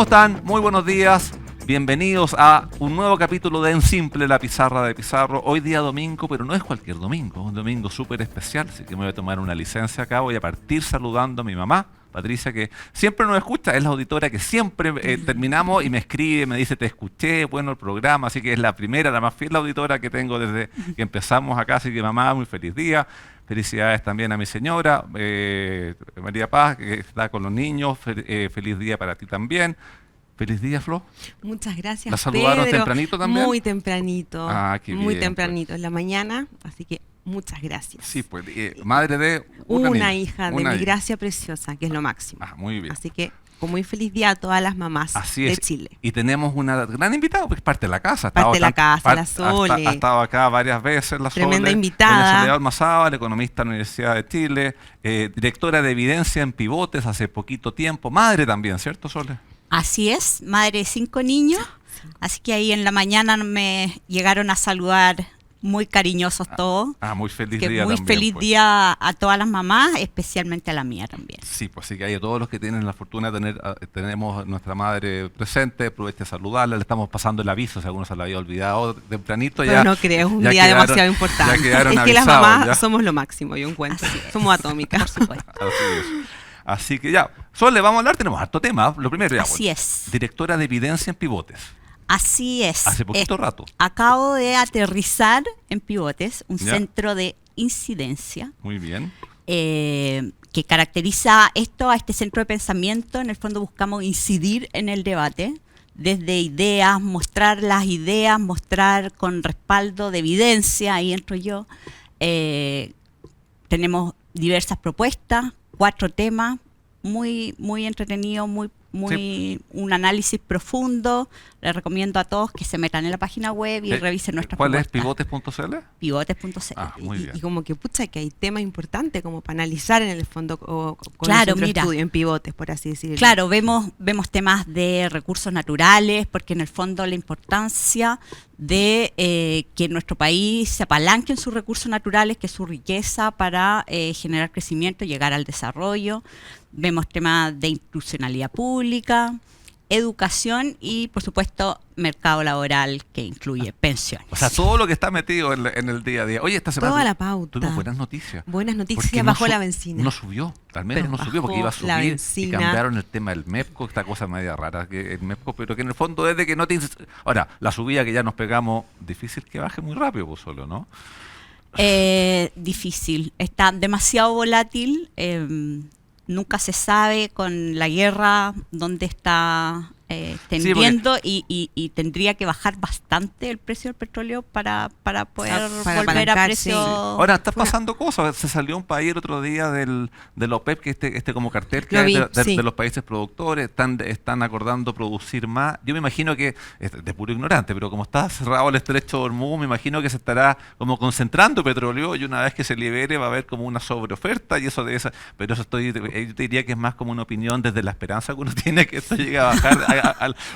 ¿Cómo están? Muy buenos días. Bienvenidos a un nuevo capítulo de En Simple, la pizarra de Pizarro. Hoy día domingo, pero no es cualquier domingo, es un domingo súper especial, así que me voy a tomar una licencia acá. Voy a partir saludando a mi mamá, Patricia, que siempre nos escucha, es la auditora que siempre terminamos y me escribe, me dice, te escuché, bueno el programa, así que es la primera, la más fiel auditora que tengo desde que empezamos acá, así que mamá, muy feliz día. Felicidades también a mi señora, María Paz, que está con los niños, feliz día para ti también. Feliz día, Flo. Muchas gracias, ¿La saludaron Pedro. tempranito también? Muy tempranito. Ah, qué muy bien, tempranito, en la mañana, así que muchas gracias. Sí, pues, madre de una hija de una mi hija. gracia preciosa, que es lo máximo. Ah, muy bien. Así que, con muy feliz día a todas las mamás Así de es. Chile. Y tenemos una gran invitada, porque es parte de la casa. Ha Parte estado de la casa, la Sole. Ha estado acá varias veces la Sole. Tremenda invitada. Doña Soledad Ormazábal, economista de la Universidad de Chile, directora de Evidencia en Pivotes hace poquito tiempo. Madre también, ¿cierto, Sole? Así es, madre de 5 niños, así que ahí en la mañana me llegaron a saludar muy cariñosos todos. Muy feliz que día muy también. feliz Pues. día a todas las mamás, especialmente a la mía también. Sí, pues sí que hay a todos los que tienen la fortuna de tener, tenemos a nuestra madre presente, aproveche a saludarla, le estamos pasando el aviso, si alguno se lo había olvidado tempranito. Pero ya, no creo, es un ya día quedaron- demasiado importante. ya quedaron Es que las avisados, mamás ya. somos lo máximo, yo encuentro. Así es. Somos atómicas. Por supuesto. Así es. Así que ya, Sole, vamos a hablar, tenemos harto tema. Lo primero ya, Así es. directora de Evidencia en Pivotes. Así es. Hace poquito rato. Acabo de aterrizar en Pivotes, un Ya. centro de incidencia. Muy bien. Que caracteriza a este centro de pensamiento. En el fondo buscamos incidir en el debate, desde ideas, mostrar las ideas, mostrar con respaldo de evidencia, ahí entro yo. Tenemos diversas propuestas, 4 temas, muy entretenidos, un análisis profundo. Les recomiendo a todos que se metan en la página web y revisen nuestras ¿Cuál es propuestas. pivotes.cl? Pivotes.cl. Muy bien. Y como que, pucha, que hay temas importantes como para analizar en el fondo con Claro, el centro de mira. estudio, en pivotes, por así decirlo. Claro, vemos temas de recursos naturales, porque en el fondo la importancia de que nuestro país se apalanque en sus recursos naturales, que es su riqueza, para generar crecimiento y llegar al desarrollo. Vemos temas de institucionalidad pública, educación y, por supuesto, mercado laboral, que incluye pensiones. O sea, todo lo que está metido en el día a día. Oye, esta semana Toda la pauta. tuvimos buenas noticias. Buenas Porque noticias, bajó la benzina. No subió, al menos Pero no subió, porque iba a bajó la subir y benzina. cambiaron el tema del MEPCO, esta cosa media rara, que el MEPCO, pero que en el fondo es de que no te... Ahora, la subida que ya nos pegamos, difícil que baje muy rápido, pues solo, ¿no? Difícil, está demasiado volátil, nunca se sabe con la guerra dónde está tendiendo y tendría que bajar bastante el precio del petróleo para poder para volver a apalancarse. precio. Ahora, está pasando cosas. Se salió un país el otro día del OPEP, que este como cartel que Lo hay vi, sí. de los países productores, están acordando producir más. Yo me imagino que, de puro ignorante, pero como está cerrado el estrecho de Hormuz, me imagino que se estará como concentrando petróleo y una vez que se libere va a haber como una sobreoferta y eso de esa. Pero eso yo te diría que es más como una opinión desde la esperanza que uno tiene que esto llegue a bajar.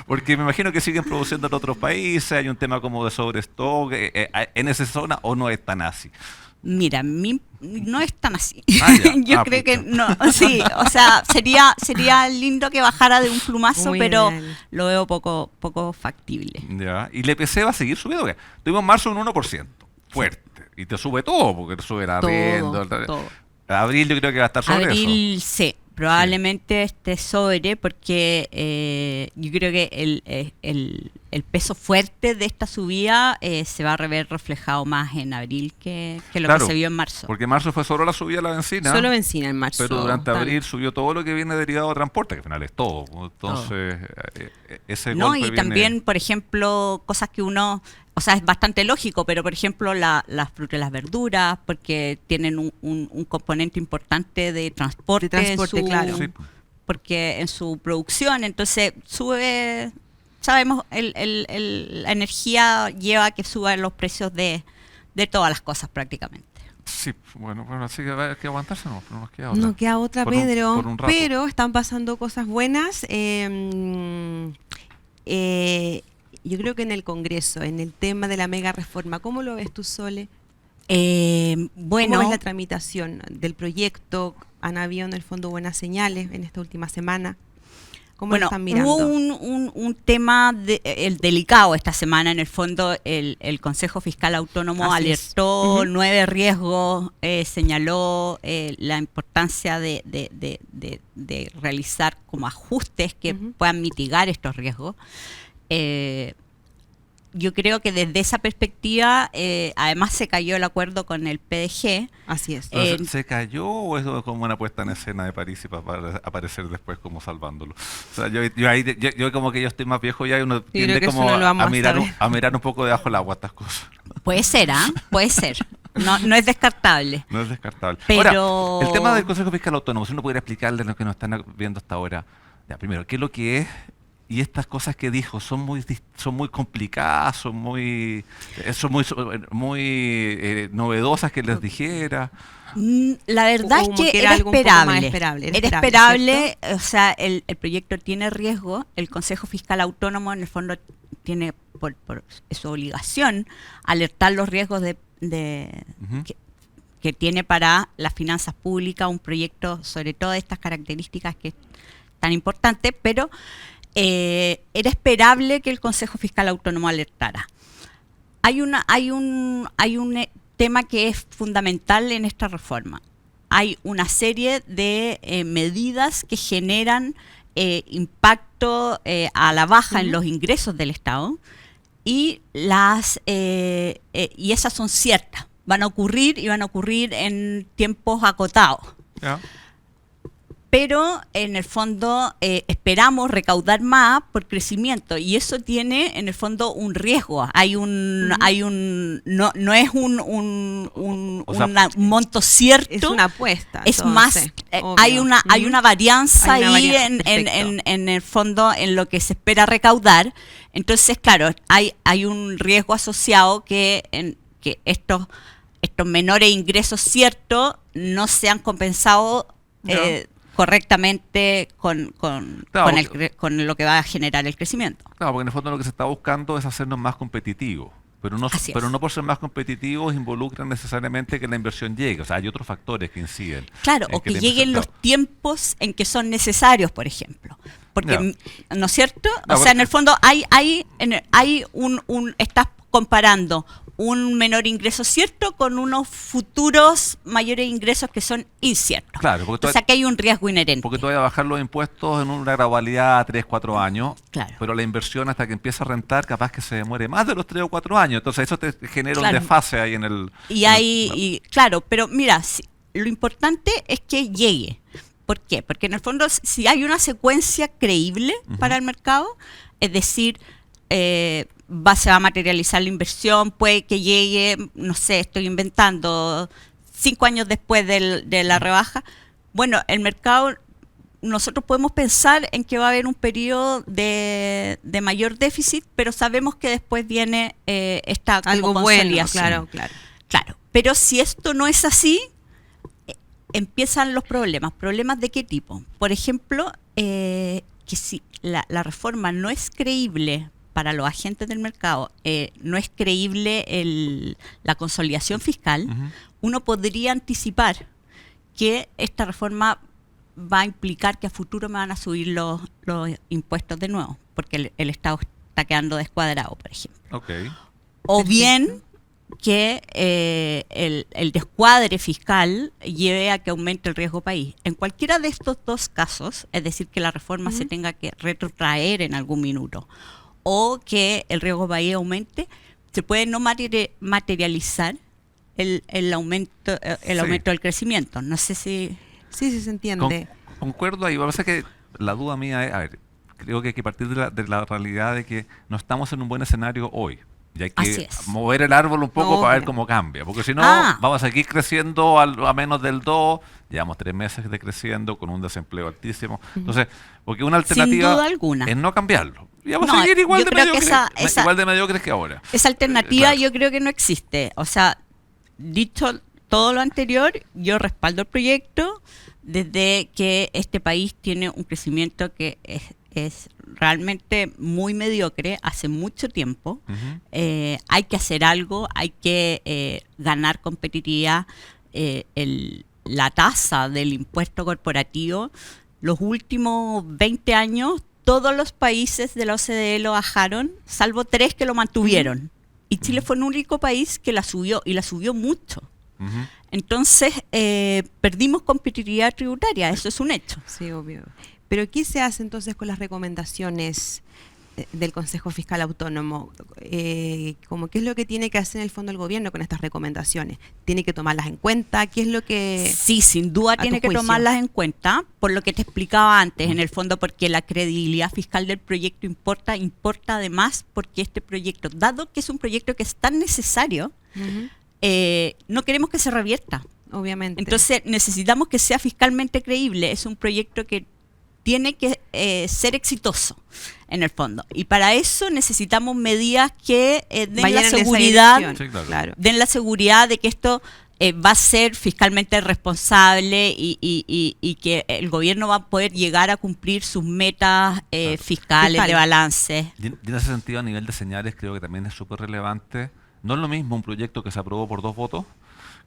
Porque me imagino que siguen produciendo en otros países, hay un tema como de sobrestock en esa zona, o no es tan así. Mira, no es tan así. Ya. Yo creo que no. Sí, o sea, sería lindo que bajara de un plumazo, Muy pero bien. lo veo poco factible. Ya. Y el EPC va a seguir subiendo. Tuvimos en marzo un 1%, fuerte. Y te sube todo, porque te sube el arriendo. Todo. Abril yo creo que va a estar sobre Abril, eso. sí, probablemente esté sobre, porque yo creo que el peso fuerte de esta subida se va a ver reflejado más en abril que lo Claro, que se vio en marzo. Porque en marzo fue solo la subida de la benzina. Solo benzina en marzo. Pero durante Tan- abril subió todo lo que viene derivado de transporte, que al final es todo. Entonces, ese No, golpe y viene... también, por ejemplo, cosas que uno, o sea, es bastante lógico, pero por ejemplo las frutas y las verduras, porque tienen un componente importante de transporte, claro. Sí. porque en su producción, entonces sube, sabemos, la energía lleva a que suban los precios de todas las cosas prácticamente. Sí, bueno, así que hay que aguantarse, no nos queda otra. No queda otra, Por un- Pedro. por un rato. Pero están pasando cosas buenas. Yo creo que en el Congreso, en el tema de la mega reforma, ¿cómo lo ves tú, Sole? Bueno, ¿Cómo es la tramitación del proyecto? ¿Han habido en el fondo buenas señales en esta última semana? ¿Cómo lo Bueno, están mirando? hubo un tema el delicado esta semana. En el fondo, el Consejo Fiscal Autónomo Así es. alertó Ujú. 9 riesgos, señaló la importancia de realizar como ajustes que Ujú. puedan mitigar estos riesgos. Yo creo que desde esa perspectiva, además se cayó el acuerdo con el PDG. Así es. Pero Eh, ¿se cayó o es como una puesta en escena de París y para aparecer después como salvándolo? O sea, yo como que yo estoy más viejo ya y uno creo tiende que eso como no lo vamos a a mirar, saber. a mirar un poco debajo del agua estas cosas. Puede ser, ¿ah? Puede ser. No es descartable. No es descartable. Pero- Ahora, el tema del Consejo Fiscal Autónomo, si uno pudiera explicarle a los que nos están viendo hasta ahora, ya, primero, ¿qué es lo que es? Y estas cosas que dijo son muy complicadas, son muy novedosas que les dijera. La verdad es Como que que era era algo un poco más esperable. esperable, Era era esperable, o sea, el proyecto tiene riesgo. El Consejo Fiscal Autónomo, en el fondo, tiene por su obligación alertar los riesgos Ujú. que tiene para las finanzas públicas un proyecto sobre todo de estas características que es tan importante, pero era esperable que el Consejo Fiscal Autónomo alertara. Hay un tema que es fundamental en esta reforma. Hay una serie de medidas que generan impacto a la baja en Ujú. los ingresos del Estado y y esas son ciertas. Van a ocurrir y van a ocurrir en tiempos acotados. ¿Ya? Pero en el fondo esperamos recaudar más por crecimiento y eso tiene en el fondo un riesgo. No es O sea, un monto cierto. Es una apuesta. Es entonces, más, obvio. hay Ujú. una varianza Hay una ahí varianza, perfecto. en el fondo en lo que se espera recaudar. Entonces, claro, hay un riesgo asociado que estos menores ingresos ciertos no sean compensados Ya. correctamente Claro, con lo que va a generar el crecimiento. Claro, porque en el fondo lo que se está buscando es hacernos más competitivos. Así Pero es. no por ser más competitivos involucran necesariamente que la inversión llegue. O sea, hay otros factores que inciden. Claro, en o que la lleguen inversión- los tiempos en que son necesarios, por ejemplo. Porque, Ya. ¿no es cierto? No, O sea, en porque- el fondo estás comparando un menor ingreso cierto con unos futuros mayores ingresos que son inciertos. Claro, porque O sea, que hay un riesgo inherente. Porque tú vas a bajar los impuestos en una gradualidad a 3, 4 años, Claro. pero la inversión hasta que empieza a rentar capaz que se demore más de los 3 o 4 años. Entonces eso te genera Claro. un desfase ahí en el... Claro, pero mira, lo importante es que llegue. ¿Por qué? Porque en el fondo, si hay una secuencia creíble Ujú. para el mercado, es decir, se va a materializar la inversión, puede que llegue, no sé, estoy inventando, 5 años después de la rebaja. Bueno, el mercado, nosotros podemos pensar en que va a haber un periodo de mayor déficit, pero sabemos que después viene esta como Algo bueno, consolidación. claro, claro. Claro, pero si esto no es así, empiezan los problemas. ¿Problemas de qué tipo? Por ejemplo, que si la reforma no es creíble para los agentes del mercado, no es creíble la consolidación fiscal, Ujú. uno podría anticipar que esta reforma va a implicar que a futuro me van a subir los impuestos de nuevo, porque el Estado está quedando descuadrado, por ejemplo. Ok. O Perfecto. bien que el descuadre fiscal lleve a que aumente el riesgo país. En cualquiera de estos dos casos, es decir, que la reforma se Ujú. tenga que retrotraer en algún minuto o que el riesgo país aumente, se puede no materializar el aumento Sí. del crecimiento. No sé si... Sí, sí se entiende. Concuerdo ahí. Lo que pasa es que la duda mía es, a ver, creo que hay que partir de la realidad de que no estamos en un buen escenario hoy. Y hay Así que es. mover el árbol un poco No, para ver obvio. cómo cambia. Porque si no, Ah. vamos a seguir creciendo a menos del 2. Llevamos 3 meses de creciendo con un desempleo altísimo. Entonces, porque una alternativa duda alguna. es no cambiarlo. Y vamos No, a seguir igual yo de creo que mediocres, igual de mediocres que ahora. Esa alternativa Claro. yo creo que no existe. O sea, dicho todo lo anterior, yo respaldo el proyecto desde que este país tiene un crecimiento que es realmente muy mediocre hace mucho tiempo. Ujú. Hay que hacer algo, hay que ganar competitividad. La tasa del impuesto corporativo los últimos 20 años, todos los países de la OCDE lo bajaron, salvo 3 que lo mantuvieron. Y Chile fue el único país que la subió, y la subió mucho. Ujú. Entonces, perdimos competitividad tributaria, eso es un hecho. Sí, obvio. Pero ¿qué se hace entonces con las recomendaciones del Consejo Fiscal Autónomo? Como ¿qué es lo que tiene que hacer en el fondo el gobierno con estas recomendaciones? ¿Tiene que tomarlas en cuenta? ¿Qué es lo que...? Sí, sin duda a tiene tu que juicio? tomarlas en cuenta, por lo que te explicaba antes, en el fondo porque la credibilidad fiscal del proyecto importa además porque este proyecto, dado que es un proyecto que es tan necesario, Ujú, no queremos que se revierta. obviamente. Entonces necesitamos que sea fiscalmente creíble, es un proyecto que tiene que ser exitoso en el fondo. Y para eso necesitamos medidas que den Vayan la en esa seguridad, dirección. Sí, claro. Claro. den la seguridad de que esto va a ser fiscalmente responsable y que el gobierno va a poder llegar a cumplir sus metas fiscales Fiscal. de balance. Y en ese sentido, a nivel de señales, creo que también es súper relevante. No es lo mismo un proyecto que se aprobó por 2 votos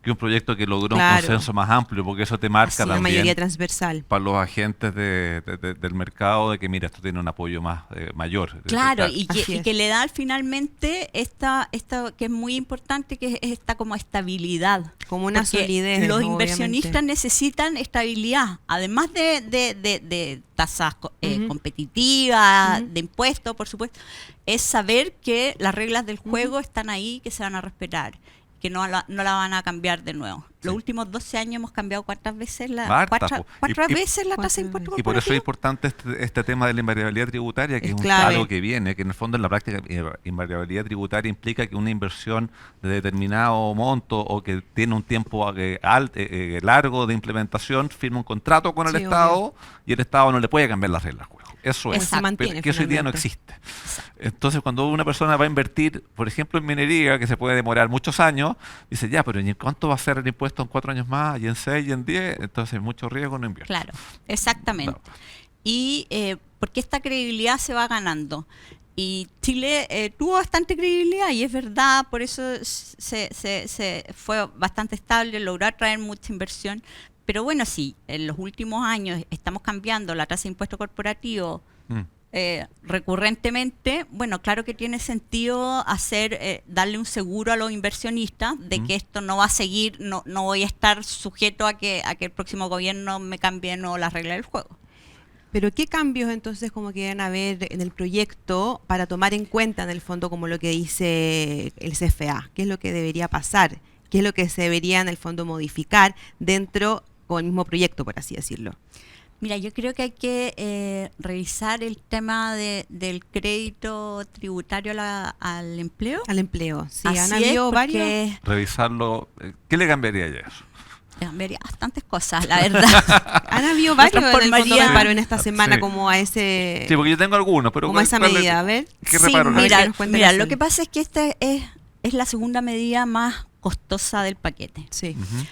que un proyecto que logró un Claro. consenso más amplio, porque eso te marca Así es. La también mayoría transversal. para los agentes del mercado de que, mira, esto tiene un apoyo más mayor. Claro, Así y es. que le da finalmente esta que es muy importante, que es esta como estabilidad. Como una Porque solidez, los obviamente. inversionistas necesitan estabilidad, además de tasas Ujú. competitivas, Ujú. de impuestos, por supuesto, es saber que las reglas del juego están ahí, que se van a respetar, que no la van a cambiar de nuevo. Sí. Los últimos 12 años hemos cambiado ¿cuántas veces Hartas, po. cuatro Y- veces la tasa de cuatro impuesto Y por eso es corporativo? importante este tema de la invariabilidad tributaria, que Es es clave. algo que viene, que en el fondo en la práctica invariabilidad tributaria implica que una inversión de determinado monto o que tiene un tiempo largo de implementación firma un contrato con el Sí, Estado y el Estado no le puede cambiar las reglas del juego. Eso es, Exacto. Se mantiene pero que eso hoy día no finalmente. existe. Entonces, cuando una persona va a invertir, por ejemplo, en minería, que se puede demorar muchos años, dice, ya, pero ¿y en cuánto va a ser el impuesto en 4 años más, y en 6, y en 10? Entonces, mucho riesgo, no invierte. Claro, exactamente. No. Y porque esta credibilidad se va ganando. Y Chile tuvo bastante credibilidad y es verdad, por eso se fue bastante estable, logró atraer mucha inversión. Pero bueno, sí, en los últimos años estamos cambiando la tasa de impuesto corporativo Mm. recurrentemente. Bueno, claro que tiene sentido darle un seguro a los inversionistas de que esto no va a seguir, no voy a estar sujeto a que el próximo gobierno me cambie no las reglas del juego. Pero ¿qué cambios entonces como que van a haber en el proyecto para tomar en cuenta en el fondo como lo que dice el CFA? ¿Qué es lo que debería pasar? ¿Qué es lo que se debería en el fondo modificar dentro con el mismo proyecto, por así decirlo? Mira, yo creo que hay que revisar el tema del crédito tributario al empleo. Al empleo. Sí, Así han es, habido porque varios. Revisarlo, ¿qué le cambiaría ya eso? cambiaría bastantes cosas, la verdad. Han habido varios en el fondo transformaría- reparo en esta semana Sí. como a ese Sí, porque yo tengo algunos, pero como a esa ¿cuál es- medida. A ver. ¿Qué Sí, reparo? mira, mira, que nos cuente mira, la lo Sol. que pasa es que esta es la segunda medida más costosa del paquete. Sí. Ujú.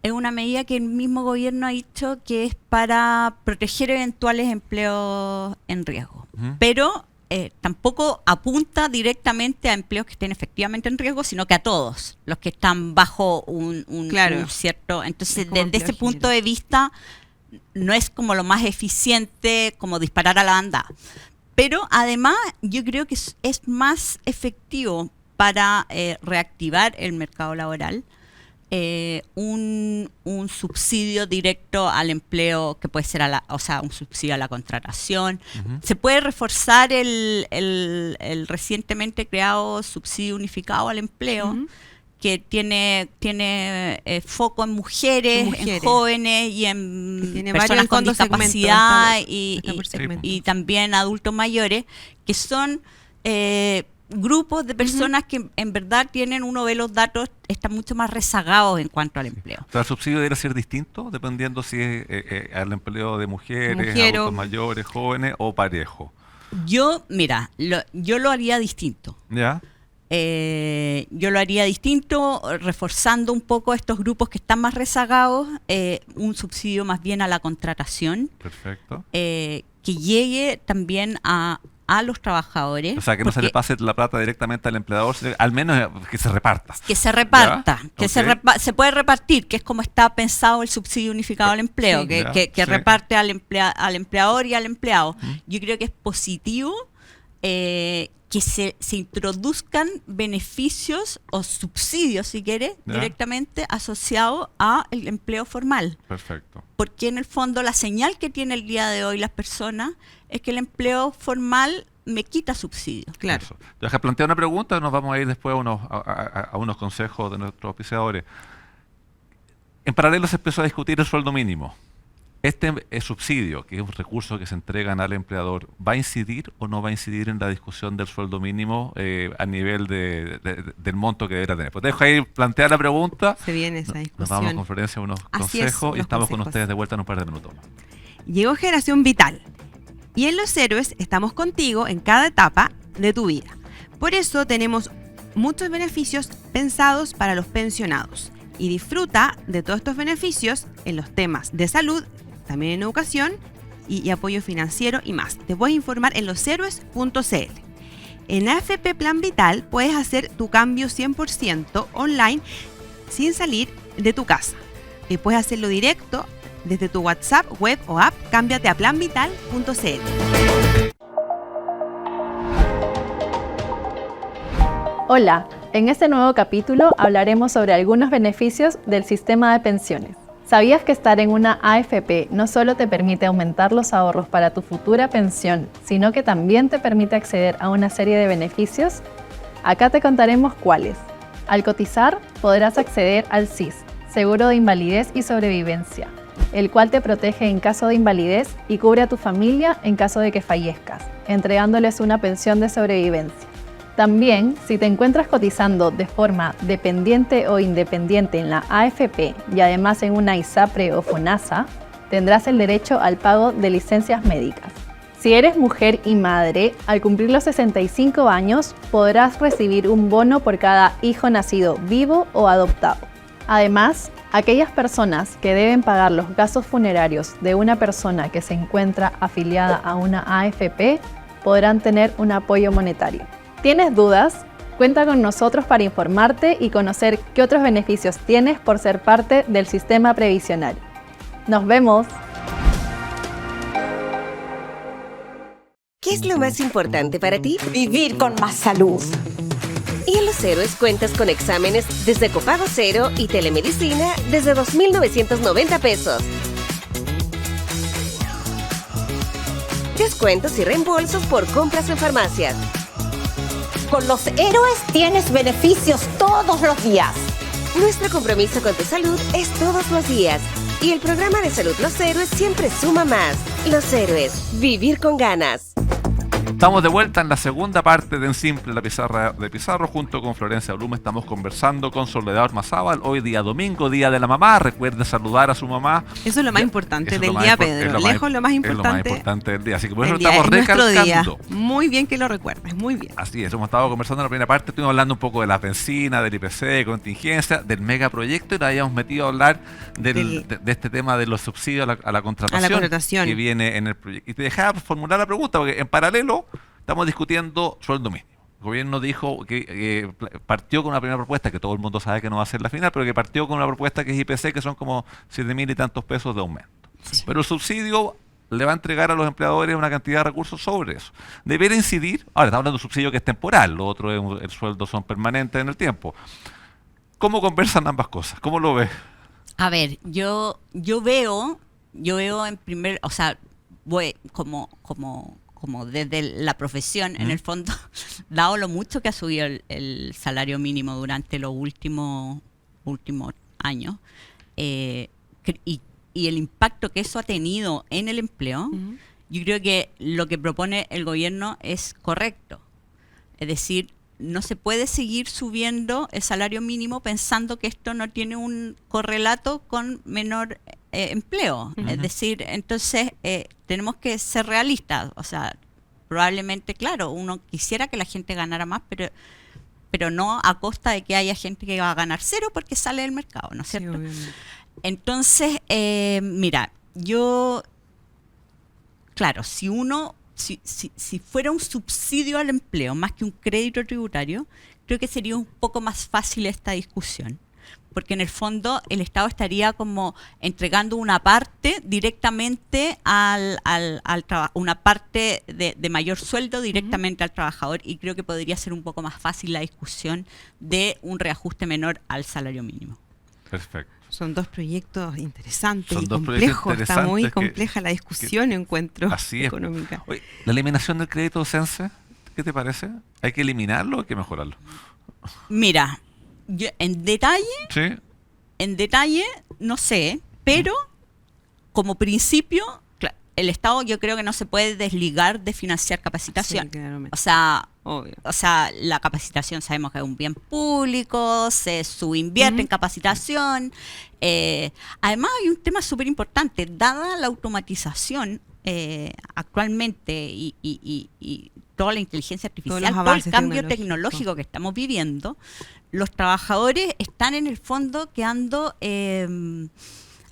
Es una medida que el mismo gobierno ha dicho que es para proteger eventuales empleos en riesgo. Ujú. Pero tampoco apunta directamente a empleos que estén efectivamente en riesgo, sino que a todos los que están bajo un Claro. cierto... Entonces, Es como desde ese empleo punto de vista, no es como lo más eficiente como disparar a la banda. Pero además, yo creo que es más efectivo para reactivar el mercado laboral un subsidio directo al empleo, que puede ser un subsidio a la contratación. Ujú. Se puede reforzar el recientemente creado subsidio unificado al empleo, Ujú. que tiene foco en mujeres, en mujeres. jóvenes y Que en tiene personas varios con fondos discapacidad segmentos, está por Sí. segmento. y también adultos mayores, que son grupos de personas que en verdad uno ve los datos, están mucho más rezagados en cuanto al empleo. O sea, el subsidio debe ser distinto dependiendo si es al empleo de mujeres, Mujer o- adultos mayores, jóvenes o parejo. Yo lo haría distinto. ¿Ya? Yo lo haría distinto, reforzando un poco estos grupos que están más rezagados, un subsidio más bien a la contratación, Perfecto. que llegue también a a los trabajadores. O sea, que no se le pase la plata directamente al empleador, al menos que se reparta. Que se reparta, ¿Ya? que Ok. se puede repartir, que es como está pensado el subsidio unificado al empleo, Sí. que Sí. reparte al empleador y al empleado. Yo creo que es positivo que se introduzcan beneficios o subsidios, si quiere, Ya. directamente asociados al empleo formal. Perfecto. Porque en el fondo la señal que tiene el día de hoy las personas es que el empleo formal me quita subsidios. Claro. Eso. Ya que plantea una pregunta, nos vamos a ir después a unos consejos de nuestros auspiciadores. En paralelo se empezó a discutir el sueldo mínimo. Este subsidio, que es un recurso que se entregan al empleador, ¿va a incidir o no va a incidir en la discusión del sueldo mínimo a nivel del monto que deberá tener? Pues dejo ahí plantear la pregunta. Se viene esa Nos discusión. vamos a conferencia, unos Así es, consejos y unos estamos con consejos. ustedes de vuelta en un par de minutos. Llegó Generación Vital. Y en Los Héroes estamos contigo en cada etapa de tu vida. Por eso tenemos muchos beneficios pensados para los pensionados. Y disfruta de todos estos beneficios en los temas de salud, también en educación y apoyo financiero y más. Te voy a informar en loshéroes.cl. En AFP Plan Vital puedes hacer tu cambio 100% online sin salir de tu casa. Y puedes hacerlo directo desde tu WhatsApp, web o app. Cámbiate a planvital.cl. Hola, en este nuevo capítulo hablaremos sobre algunos beneficios del sistema de pensiones. ¿Sabías que estar en una AFP no solo te permite aumentar los ahorros para tu futura pensión, sino que también te permite acceder a una serie de beneficios? Acá te contaremos cuáles. Al cotizar, podrás acceder al SIS, Seguro de Invalidez y Sobrevivencia, el cual te protege en caso de invalidez y cubre a tu familia en caso de que fallezcas, entregándoles una pensión de sobrevivencia. También, si te encuentras cotizando de forma dependiente o independiente en la AFP y además en una ISAPRE o FONASA, tendrás el derecho al pago de licencias médicas. Si eres mujer y madre, al cumplir los 65 años podrás recibir un bono por cada hijo nacido vivo o adoptado. Además, aquellas personas que deben pagar los gastos funerarios de una persona que se encuentra afiliada a una AFP podrán tener un apoyo monetario. ¿Tienes dudas? Cuenta con nosotros para informarte y conocer qué otros beneficios tienes por ser parte del sistema previsionario. ¡Nos vemos! ¿Qué es lo más importante para ti? Vivir con más salud. Y en Los Héroes cuentas con exámenes desde copago cero y telemedicina desde 2,990 pesos. Descuentos y reembolsos por compras en farmacias. Con Los Héroes tienes beneficios todos los días. Nuestro compromiso con tu salud es todos los días. Y el programa de salud Los Héroes siempre suma más. Los Héroes, vivir con ganas. Estamos de vuelta en la segunda parte de En Simple, la pizarra de Pizarro, junto con Florencia Blum. Estamos conversando con Soledad Ormazábal. Hoy día domingo, día de la mamá. Recuerde saludar a su mamá. Eso es lo más Ya, importante eso es del lo más día, es Pedro. lo Lejos lo más Es lo más importante importante del día. Así que por eso del lo día. estamos Es nuestro día. recalcando. Muy bien que lo recuerdes, muy bien. Así es, hemos estado conversando en la primera parte, estuvimos hablando un poco de la benzina, del IPC, de contingencia, del megaproyecto y nos habíamos metido a hablar de este tema de los subsidios a la contratación que viene en el proyecto. Y te dejaba formular la pregunta, porque en paralelo estamos discutiendo sueldo mínimo. El gobierno dijo que partió con una primera propuesta, que todo el mundo sabe que no va a ser la final, pero que partió con una propuesta que es IPC, que son como 7.000 y tantos pesos de aumento. Sí. Pero el subsidio le va a entregar a los empleadores una cantidad de recursos sobre eso. Debería incidir, ahora estamos hablando de un subsidio que es temporal, lo otro es el sueldo son permanentes en el tiempo. ¿Cómo conversan ambas cosas? ¿Cómo lo ves? A ver, yo veo en primer, o sea, voy como desde la profesión, en el fondo, dado lo mucho que ha subido el salario mínimo durante los últimos años, y el impacto que eso ha tenido en el empleo, yo creo que lo que propone el gobierno es correcto. Es decir, no se puede seguir subiendo el salario mínimo pensando que esto no tiene un correlato con menor empleo. Es decir, entonces tenemos que ser realistas. O sea, probablemente, claro, uno quisiera que la gente ganara más, pero no a costa de que haya gente que va a ganar cero porque sale del mercado, ¿no es cierto? Sí, obviamente. Entonces, mira, claro, si uno si fuera un subsidio al empleo más que un crédito tributario, creo que sería un poco más fácil esta discusión. Porque en el fondo el Estado estaría como entregando una parte directamente una parte de mayor sueldo directamente al trabajador, y creo que podría ser un poco más fácil la discusión de un reajuste menor al salario mínimo. Perfecto. Son dos proyectos interesantes Son y dos proyectos complejos. Está muy interesantes compleja la discusión, encuentro, Así es. económica. Oye, la eliminación del crédito CENSE, ¿qué te parece? ¿Hay que eliminarlo o hay que mejorarlo? Mira, yo en detalle no sé, pero como principio, el Estado yo creo que no se puede desligar de financiar capacitación. Sí, claramente. O Obvio. sea, la capacitación sabemos que es un bien público, se subinvierte en capacitación. Además hay un tema súper importante, dada la automatización actualmente y toda la inteligencia artificial, los todo el avances cambio tecnológicos tecnológico que estamos viviendo, los trabajadores están en el fondo quedando...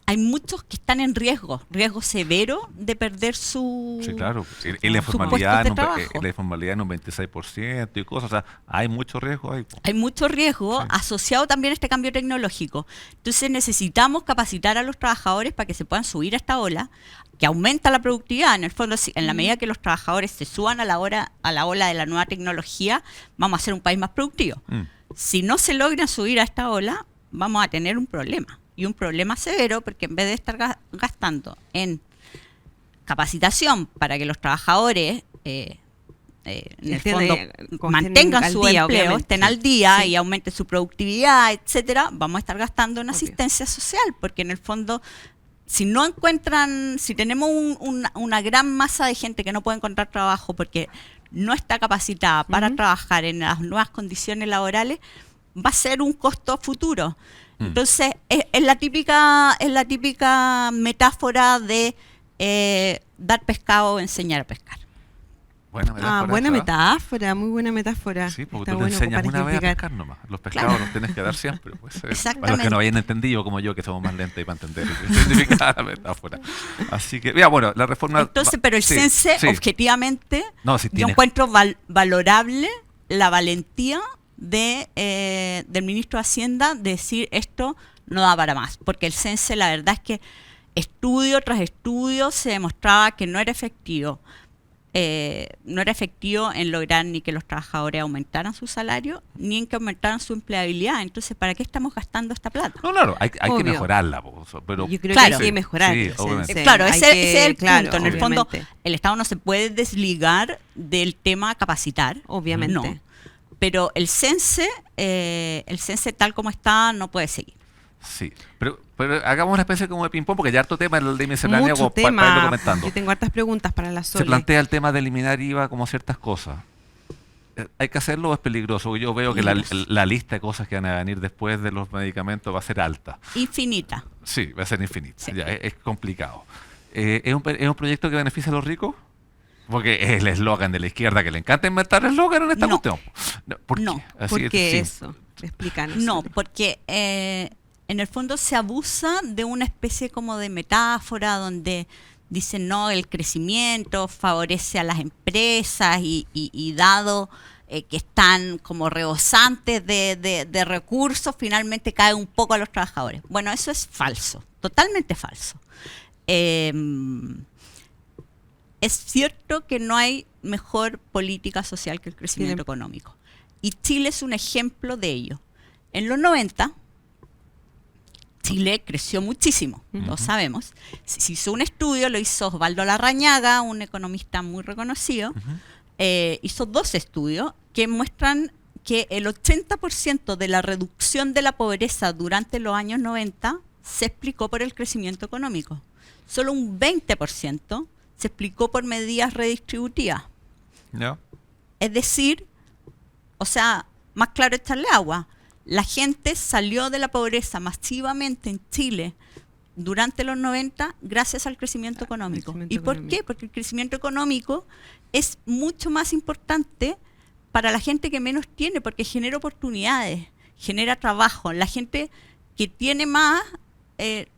hay muchos que están en riesgo severo de perder su... Sí, claro. Y su la informalidad, puesto de trabajo. la informalidad en un 26% y cosas. O sea, hay mucho riesgo ahí. Hay mucho riesgo asociado también a este cambio tecnológico. Entonces necesitamos capacitar a los trabajadores para que se puedan subir a esta ola, que aumenta la productividad. En el fondo, en la medida que los trabajadores se suban a la ola de la nueva tecnología, vamos a ser un país más productivo. Si no se logra subir a esta ola, vamos a tener un problema. Y un problema severo, porque en vez de estar gastando en capacitación para que los trabajadores en el fondo mantengan su empleo, estén al día y aumente su productividad, etcétera, vamos a estar gastando en asistencia social, porque en el fondo, si tenemos una gran masa de gente que no puede encontrar trabajo porque no está capacitada para trabajar en las nuevas condiciones laborales, va a ser un costo futuro. Entonces, es la típica metáfora de dar pescado o enseñar a pescar. Buena metáfora, muy buena metáfora. Sí, porque Está tú le bueno enseñas para una vez a ejemplificar. pescar nomás. Los pescados los tienes que dar siempre. Pues, para los que no hayan entendido, como yo, que somos más lentos y para entender qué significa la metáfora. Así que, ya, bueno, la reforma... Entonces, pero el CENSE, objetivamente, yo encuentro valorable la valentía del ministro de Hacienda de decir esto no da para más, porque el CENSE, la verdad es que estudio tras estudio se demostraba que no era efectivo en lograr ni que los trabajadores aumentaran su salario ni en que aumentaran su empleabilidad. Entonces, ¿para qué estamos gastando esta plata? No, claro, hay que mejorarla, pero yo creo que hay que mejorar. Sí, obviamente. Claro, ese es el punto. En el fondo, obviamente. el Estado no se puede desligar del tema capacitar, obviamente. No. Pero el CENSE tal como está no puede seguir. Sí, pero hagamos una especie como de ping-pong, porque ya harto tema el de miscelánea Mucho para irlo tema. comentando. Yo tengo hartas preguntas para la Sole. Se plantea el tema de eliminar IVA como ciertas cosas. ¿Hay que hacerlo o es peligroso? Yo veo que la lista de cosas que van a venir después de los medicamentos va a ser alta. Infinita. Sí, va a ser infinita. Sí. Ya, es complicado. ¿Es un proyecto que beneficia a los ricos? Porque es el eslogan de la izquierda, que le encanta inventar eslogan en esta cuestión. ¿Por qué? ¿Por qué eso? Explícanos. No, porque en el fondo se abusa de una especie como de metáfora donde dicen, no, el crecimiento favorece a las empresas y dado que están como rebosantes de recursos, finalmente cae un poco a los trabajadores. Bueno, eso es falso, totalmente falso. Es cierto que no hay mejor política social que el crecimiento económico. Y Chile es un ejemplo de ello. En los 90, Chile creció muchísimo, todos sabemos. Se hizo un estudio, lo hizo Osvaldo Larrañaga, un economista muy reconocido. Hizo 2 estudios que muestran que el 80% de la reducción de la pobreza durante los años 90 se explicó por el crecimiento económico. Solo un 20% se explicó por medidas redistributivas. ¿No? Es decir, o sea, más claro echarle agua. La gente salió de la pobreza masivamente en Chile durante los 90 gracias al crecimiento económico. ¿Y por qué? Porque el crecimiento económico es mucho más importante para la gente que menos tiene, porque genera oportunidades, genera trabajo. La gente que tiene más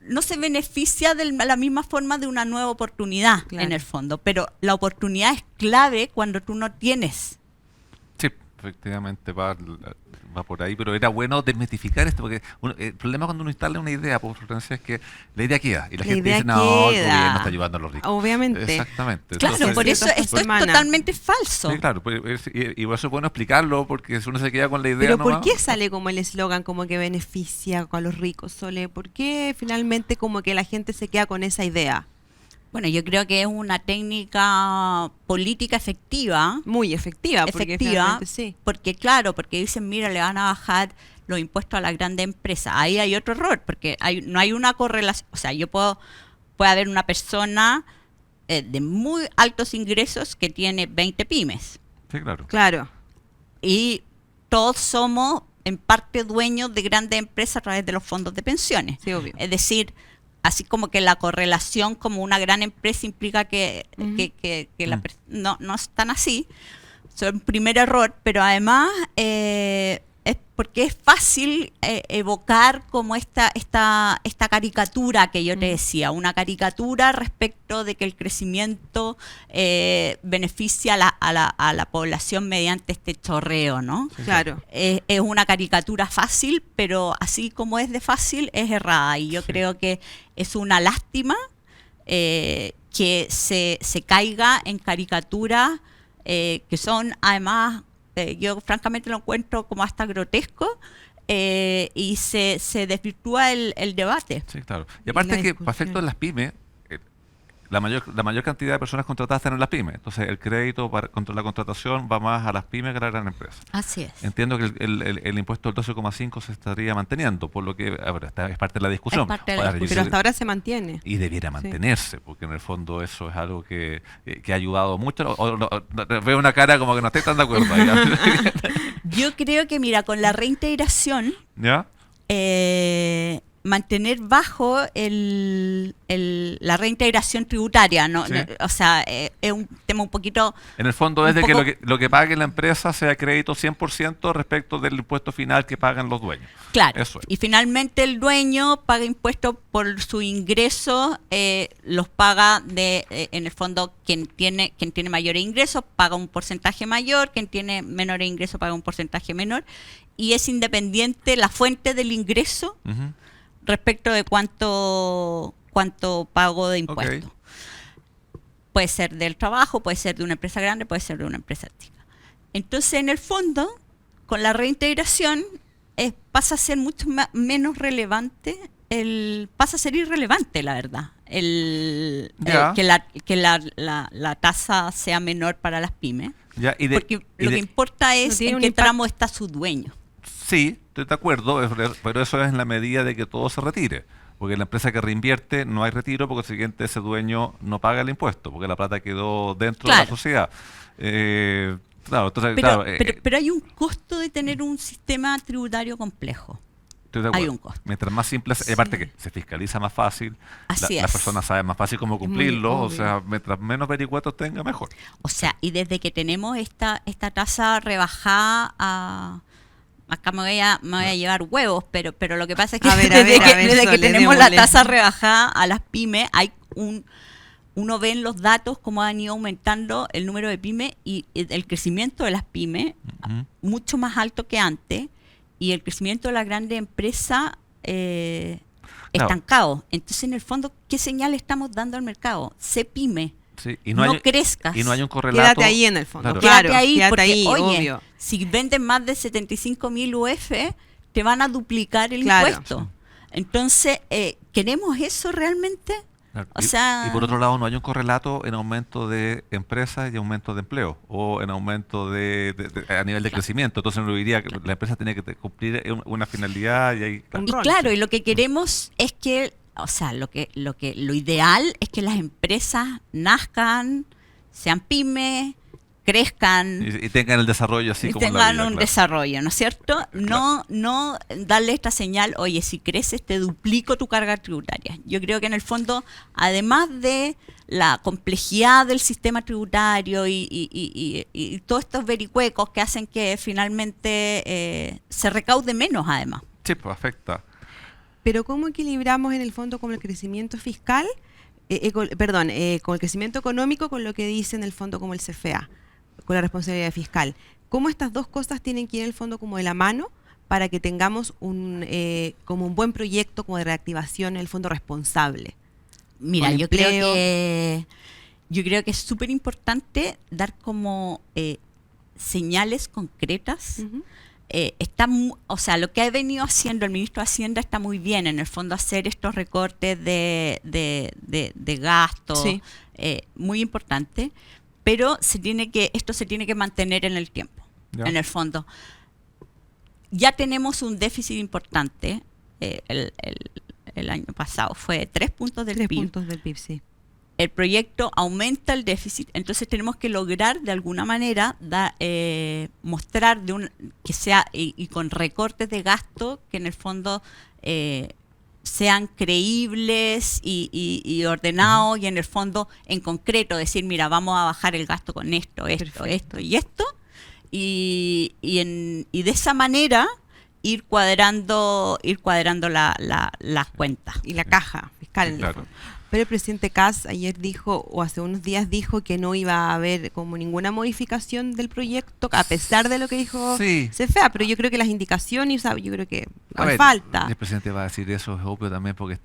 no se beneficia de la misma forma de una nueva oportunidad, Claro. en el fondo, pero la oportunidad es clave cuando tú no tienes. Sí, efectivamente va por ahí, pero era bueno desmitificar esto, porque el problema cuando uno instala una idea, por Florencia, es que la idea queda, y la La gente idea dice, no, el queda. gobierno está ayudando a los ricos. Obviamente. Exactamente. Claro, Entonces, por eso ciertas esto es semanas. totalmente falso. sí, claro, y por eso es bueno explicarlo, porque si uno se queda con la idea Pero ¿por nomás, qué sale como el eslogan como que beneficia a los ricos, Sole? ¿Por qué finalmente como que la gente se queda con esa idea? Bueno, yo creo que es una técnica política efectiva, Muy efectiva, porque finalmente sí. porque claro, porque dicen, mira, le van a bajar los impuestos a las grandes empresas. Ahí hay otro error, porque no hay una correlación. O sea, puede haber una persona de muy altos ingresos que tiene 20 pymes. sí, claro. Claro. Y todos somos en parte dueños de grandes empresas a través de los fondos de pensiones. Sí, obvio. Es decir, así como que la correlación como una gran empresa implica que no es tan así. Eso es un primer error, pero además es porque es fácil evocar como esta caricatura que yo te decía, una caricatura respecto de que el crecimiento beneficia a la población mediante este chorreo, ¿no? Claro. Es una caricatura fácil, pero así como es de fácil, es errada. Y yo creo que es una lástima que se caiga en caricaturas que son además, yo francamente lo encuentro como hasta grotesco, y se desvirtúa el debate. Sí, claro. Y Y aparte la que para discusión. efectos de las pymes, la mayor cantidad de personas contratadas están en las pymes. Entonces el crédito contra la contratación va más a las pymes que a la gran empresa. Así es. Entiendo que el impuesto del 12,5 se estaría manteniendo, por lo que esta es parte de la discusión. Es parte de la Ahora, yo discusión. Pero sé- hasta ahora se mantiene. y debiera mantenerse, porque en el fondo eso es algo que ha ayudado mucho. Veo una cara como que no estoy tan de acuerdo ahí. Yo creo que, mira, con la reintegración, ¿Ya? mantener bajo la reintegración tributaria, ¿no? Sí. O sea, es un tema un poquito... En el fondo es Un de que poco- lo que pague la empresa sea crédito 100% respecto del impuesto final que pagan los dueños. Claro, Eso es. y finalmente el dueño paga impuestos por su ingreso, los paga en el fondo quien tiene mayores ingresos paga un porcentaje mayor, quien tiene menores ingresos paga un porcentaje menor, y es independiente la fuente del ingreso Ujú. respecto de cuánto pago de impuestos. Puede ser del trabajo, puede ser de una empresa grande, puede ser de una empresa chica. Entonces, en el fondo, con la reintegración, pasa a ser mucho menos relevante, pasa a ser irrelevante, la verdad, Ya. que la tasa sea menor para las pymes. Ya, Porque lo que importa No es tiene en un qué impacto. tramo está su dueño. Sí, estoy de acuerdo, pero eso es en la medida de que todo se retire. Porque la empresa que reinvierte no hay retiro, porque el siguiente ese dueño no paga el impuesto, porque la plata quedó dentro de la Claro. sociedad. Claro, entonces, Pero, claro, pero hay un costo de tener un sistema tributario complejo. estoy de hay acuerdo. un costo. Mientras más simple, Sí. aparte que se fiscaliza más fácil, Así las es. personas saben más fácil cómo muy cumplirlo, o obvio. sea, mientras menos vericuetos tenga, mejor. O sea, y desde que tenemos esta tasa rebajada acá me voy a llevar huevos, pero lo que pasa es que A ver, desde que Sole, tenemos la démosle. tasa rebajada a las pymes, uno ve en los datos cómo han ido aumentando el número de pymes y el crecimiento de las pymes Ujú. mucho más alto que antes, y el crecimiento de las grandes empresas estancado. Entonces, en el fondo, ¿qué señal estamos dando al mercado? Sé pyme, Sí, y no hay, crezcas. y no hay un correlato. Quédate ahí en el fondo. Claro. Claro, Quédate ahí, quédate porque, ahí, oye, obvio. si venden más de 75.000 UF, te van a duplicar el Claro. impuesto. Entonces, ¿queremos eso realmente? Claro. O sea- y por otro lado, no hay un correlato en aumento de empresas y aumento de empleo, o en aumento a nivel de crecimiento. Entonces uno diría que la empresa tiene que cumplir una finalidad y ahí... Un Y rol. claro, y lo que queremos es que, o sea, lo ideal es que las empresas nazcan, sean pymes, crezcan, y tengan el desarrollo así y como en la tengan vida, un claro. desarrollo, ¿no es cierto? No darle esta señal, oye, si creces te duplico tu carga tributaria. Yo creo que en el fondo, además de la complejidad del sistema tributario y todos estos vericuecos que hacen que finalmente se recaude menos, además. Sí, pues afecta. Pero ¿cómo equilibramos en el fondo con el crecimiento fiscal? Con el crecimiento económico con lo que dice en el fondo como el CFA, con la responsabilidad fiscal. ¿Cómo estas dos cosas tienen que ir en el fondo como de la mano para que tengamos como un buen proyecto como de reactivación en el fondo responsable? Mira, yo creo que es súper importante dar como señales concretas. Ujú. Lo que ha venido haciendo el ministro de Hacienda está muy bien, en el fondo hacer estos recortes de gastos, Sí. muy importante, pero esto se tiene que mantener en el tiempo, Ya. en el fondo. Ya tenemos un déficit importante, el año pasado fue 3 puntos del 3 PIB. puntos del PIB, sí. El proyecto aumenta el déficit, entonces tenemos que lograr de alguna manera mostrar que sea y con recortes de gasto que en el fondo sean creíbles y ordenados, y en el fondo en concreto decir, mira, vamos a bajar el gasto con esto Perfecto. y esto, y de esa manera ir cuadrando las cuentas. Y la caja fiscal. Sí, en el claro. fondo. Pero el presidente Kass ayer dijo, o hace unos días dijo, que no iba a haber como ninguna modificación del proyecto, a pesar de lo que dijo Sí. CFA, pero yo creo que las indicaciones, o sea, yo creo que A ver, falta. el presidente va a decir eso, es obvio también, porque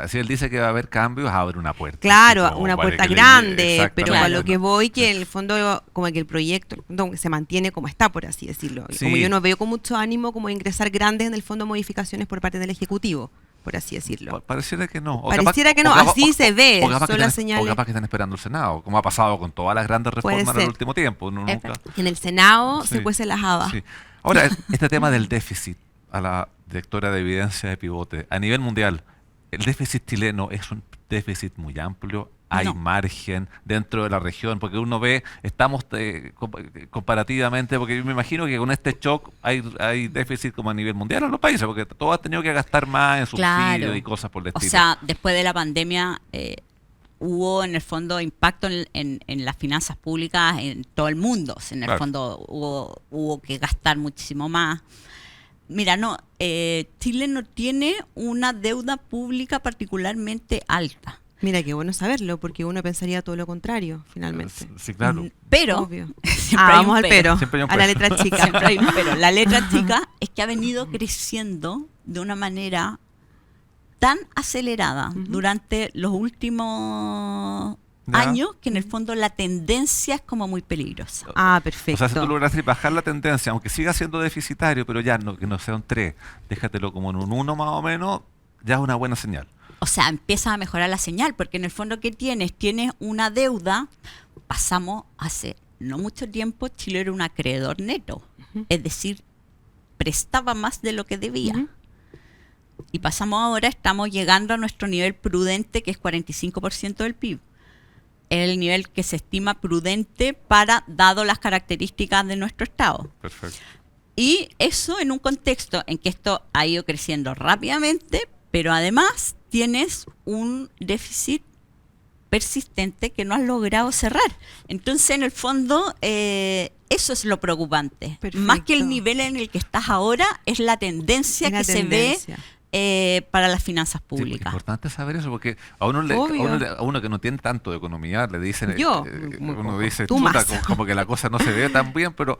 si él dice que va a haber cambios, abre una puerta. Claro, Así como una para puerta que grande, pero exactamente, a lo que ¿no? voy, que en el fondo, como que el proyecto se mantiene como está, por así decirlo. Y Sí. como yo no veo con mucho ánimo como ingresar grandes en el fondo modificaciones por parte del Ejecutivo, por así decirlo. Pareciera que no. O Pareciera que no, o así se ve, O capaz, son que las están, señales. o capaz que están esperando el Senado, como ha pasado con todas las grandes Puede reformas en el ser. último tiempo. Uno nunca... En el Senado Sí. se cuecen las habas. Sí. Ahora, este tema del déficit, a la directora de evidencia de Pivote, a nivel mundial, el déficit chileno es un déficit muy amplio, hay No. margen dentro de la región, porque uno ve, estamos comparativamente, porque yo me imagino que con este shock hay déficit como a nivel mundial en los países, porque todos han tenido que gastar más en subsidios Claro. y cosas por el O estilo. sea, después de la pandemia hubo en el fondo impacto en las finanzas públicas en todo el mundo. O sea, en el Claro. fondo hubo que gastar muchísimo más. Mira, Chile no tiene una deuda pública particularmente alta. Mira, qué bueno saberlo, porque uno pensaría todo lo contrario, finalmente. Sí, claro. Pero, Obvio. siempre hay Vamos un al pero, Siempre hay un a la pero. letra chica. Siempre hay un pero. La letra chica es que ha venido creciendo de una manera tan acelerada Ujú. durante los últimos Ya. años que en el fondo la tendencia es como muy peligrosa. Ah, O perfecto. sea, si tú lograste bajar la tendencia, aunque siga siendo deficitario, pero ya que no sea un 3, déjatelo como en un 1 más o menos, ya es una buena señal. O sea, empieza a mejorar la señal, porque en el fondo, ¿qué tienes? Tienes una deuda. Pasamos hace no mucho tiempo, Chile era un acreedor neto, es decir, prestaba más de lo que debía. Ujú. Y pasamos ahora, estamos llegando a nuestro nivel prudente, que es 45% del PIB. El nivel que se estima prudente dado las características de nuestro Estado. Perfecto. Y eso en un contexto en que esto ha ido creciendo rápidamente, pero además tienes un déficit persistente que no has logrado cerrar. Entonces, en el fondo, eso es lo preocupante. Perfecto. Más que el nivel en el que estás ahora, es la tendencia Es la que tendencia. se ve para las finanzas Sí, porque es públicas. importante saber eso, porque a uno, Obvio. a uno que no tiene tanto de economía le dicen, Yo, uno dice, tú chuta, más. como que la cosa no se ve tan bien, pero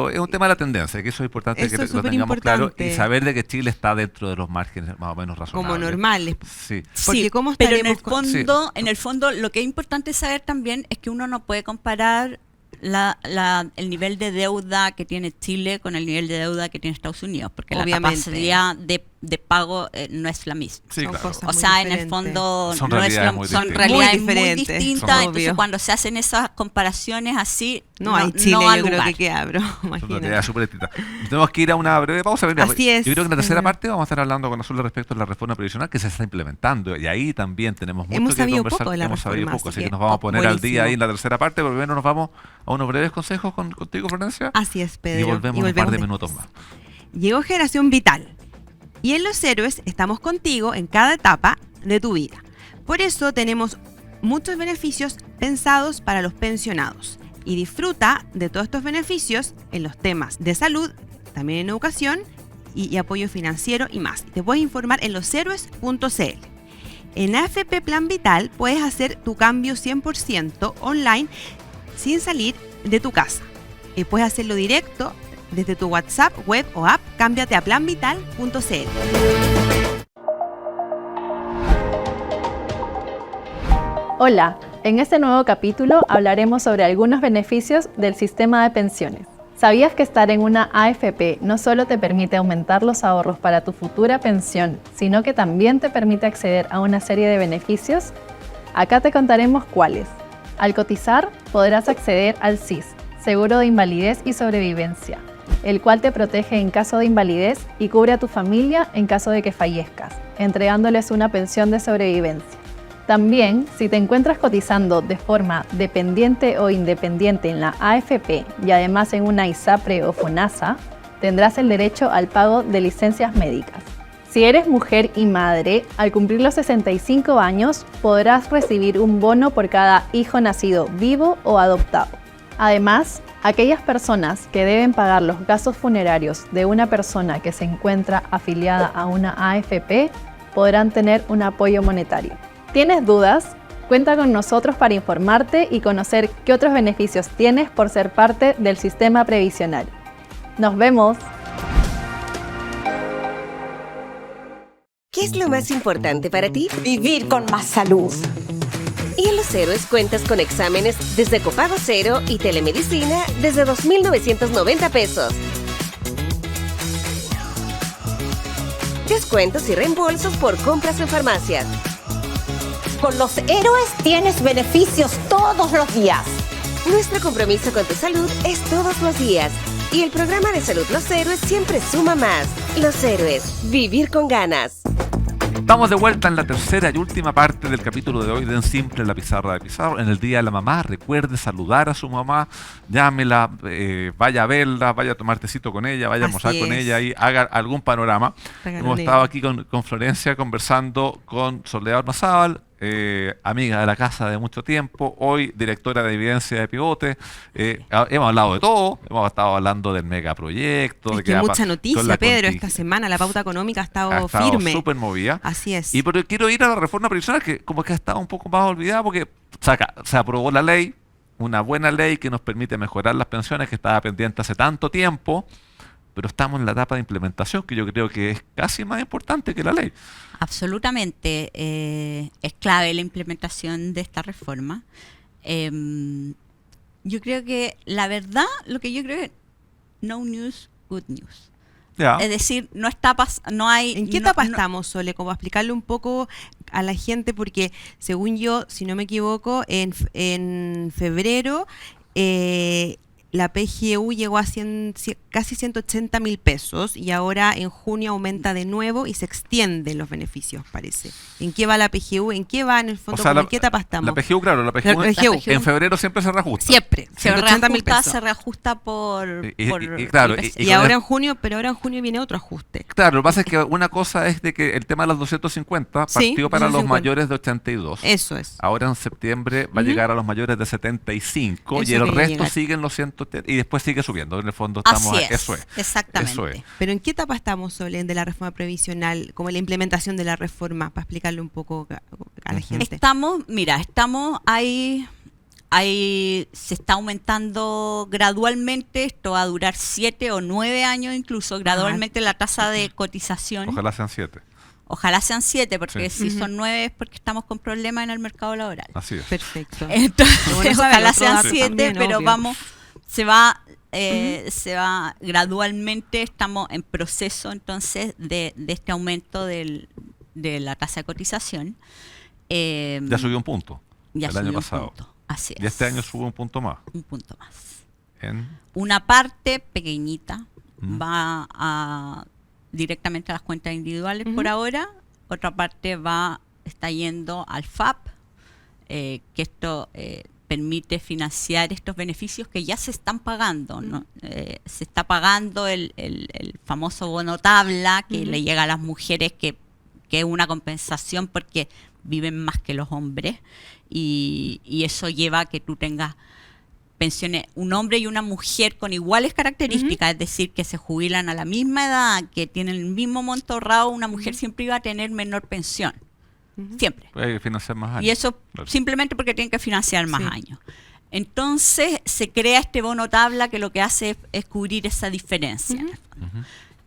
es un tema de la tendencia, que eso es importante Eso que es lo tengamos superimportante. claro y saber de que Chile está dentro de los márgenes más o menos razonables. Como normales. Sí. Porque Sí, ¿cómo pero en el estaremos fondo, en el fondo, lo que es importante saber también es que uno no puede comparar el nivel de deuda que tiene Chile con el nivel de deuda que tiene Estados Unidos, porque Obviamente. la capacidad de pago no es la misma. Sí, Son claro. cosas O muy sea, en el diferentes. fondo Son no es realidades muy son distintas. realidades Muy muy diferentes, distintas. son Entonces, obvio. cuando se hacen esas comparaciones así, No, hay Chile, no ha yo creo lugar. que queda, bro. Son Imagínate. realidades súper distintas. Tenemos que ir a una breve pausa. Mira, Así es, Yo creo que en la tercera señor. parte vamos a estar hablando con Azul respecto a la reforma previsional que se está implementando. Y ahí también tenemos mucho Hemos que sabido conversar. poco de la Hemos sabido reforma, poco, así así que que nos vamos a poner al día buenísimo. ahí en la tercera parte. Pero primero nos vamos a unos breves consejos contigo, Florencia. Así es, Pedro. Y volvemos en un par de después. minutos más. Llegó Generación Vital. Y en Los Héroes estamos contigo en cada etapa de tu vida. Por eso tenemos muchos beneficios pensados para los pensionados. Y disfruta de todos estos beneficios en los temas de salud, también en educación y apoyo financiero y más. Te puedes informar en loshéroes.cl. En AFP Plan Vital puedes hacer tu cambio 100% online sin salir de tu casa. Puedes hacerlo directo desde tu WhatsApp, web o app. Cámbiate a planvital.cl. Hola, en este nuevo capítulo hablaremos sobre algunos beneficios del sistema de pensiones. ¿Sabías que estar en una AFP no solo te permite aumentar los ahorros para tu futura pensión, sino que también te permite acceder a una serie de beneficios? Acá te contaremos cuáles. Al cotizar, podrás acceder al SIS, Seguro de Invalidez y Sobrevivencia, el cual te protege en caso de invalidez y cubre a tu familia en caso de que fallezcas, entregándoles una pensión de sobrevivencia. También, si te encuentras cotizando de forma dependiente o independiente en la AFP y además en una ISAPRE o FONASA, tendrás el derecho al pago de licencias médicas. Si eres mujer y madre, al cumplir los 65 años, podrás recibir un bono por cada hijo nacido vivo o adoptado. Además, aquellas personas que deben pagar los gastos funerarios de una persona que se encuentra afiliada a una AFP podrán tener un apoyo monetario. ¿Tienes dudas? Cuenta con nosotros para informarte y conocer qué otros beneficios tienes por ser parte del sistema previsional. ¡Nos vemos! ¿Qué es lo más importante para ti? Vivir con más salud. Y en Los Héroes cuentas con exámenes desde copago cero y telemedicina desde 2,990 pesos. Descuentos y reembolsos por compras en farmacias. Con los héroes tienes beneficios todos los días. Nuestro compromiso con tu salud es todos los días. Y el programa de salud Los Héroes siempre suma más. Los Héroes, vivir con ganas. Estamos de vuelta en la tercera y última parte del capítulo de hoy de En Simple, la pizarra de Pizarro. En el Día de la Mamá, recuerde saludar a su mamá, llámela, vaya a verla, vaya a tomar tecito con ella, vaya a almorzar con ella y haga algún panorama. Hemos estado aquí con Florencia conversando con Soledad Ormazábal, amiga de la casa de mucho tiempo, hoy directora de Evidencia de Pivote. Hemos hablado de todo, hemos estado hablando del megaproyecto. Es que mucha noticia, Pedro, esta semana la pauta económica ha estado firme. Súper movida. Así es. Y pero quiero ir a la reforma previsional, que como que ha estado un poco más olvidada, porque se aprobó la ley, una buena ley que nos permite mejorar las pensiones, que estaba pendiente hace tanto tiempo, pero estamos en la etapa de implementación, que yo creo que es casi más importante que la ley. Absolutamente, es clave la implementación de esta reforma. Yo creo que la verdad, lo que yo creo es no news, good news. Ya. Es decir, no hay... ¿En qué etapa estamos, Sole? Como explicarle un poco a la gente, porque según yo, si no me equivoco, en febrero la PGU llegó a casi 180.000 pesos y ahora en junio aumenta de nuevo y se extienden los beneficios, parece. ¿En qué va la PGU? ¿En qué va en el fondo? ¿En qué etapa estamos? La PGU, claro, la PGU en febrero siempre se reajusta. Siempre, 180.000 pesos. Se reajusta por claro, y ahora en junio, pero ahora en junio viene otro ajuste. Claro, lo que pasa es que una cosa es de que el tema de los 250 partió para 250. Los mayores de 82. Eso es. Ahora en septiembre va a llegar a los mayores de 75 y el resto siguen los 100 y después sigue subiendo. En el fondo estamos eso es. Exactamente. Eso es. Pero ¿en qué etapa estamos, Solen, de la reforma previsional, como la implementación de la reforma, para explicarle un poco a la gente? Estamos ahí, se está aumentando gradualmente, esto va a durar 7 o 9 años incluso, gradualmente la tasa de cotización. Ojalá sean 7. Ojalá sean 7, porque Sí. si son 9 es porque estamos con problemas en el mercado laboral. Así es. Perfecto. Entonces, Bueno, ojalá sean 7, también, pero obvio. se va gradualmente, estamos en proceso entonces de este aumento de la tasa de cotización. Ya subió un punto Ya el año subió pasado. un punto, así es. Y este año sube un punto más. Un punto más. En Una parte pequeñita va directamente a las cuentas individuales por ahora, otra parte está yendo al FAP, que esto permite financiar estos beneficios que ya se están pagando, ¿no? Se está pagando el famoso bono tabla que le llega a las mujeres, que es una compensación porque viven más que los hombres, y eso lleva a que tú tengas pensiones, un hombre y una mujer con iguales características, es decir, que se jubilan a la misma edad, que tienen el mismo monto ahorrado, una mujer siempre iba a tener menor pensión. Siempre. Puede financiar más años. Y eso Claro. simplemente porque tienen que financiar más Sí. años. Entonces se crea este bono tabla que lo que hace es cubrir esa diferencia.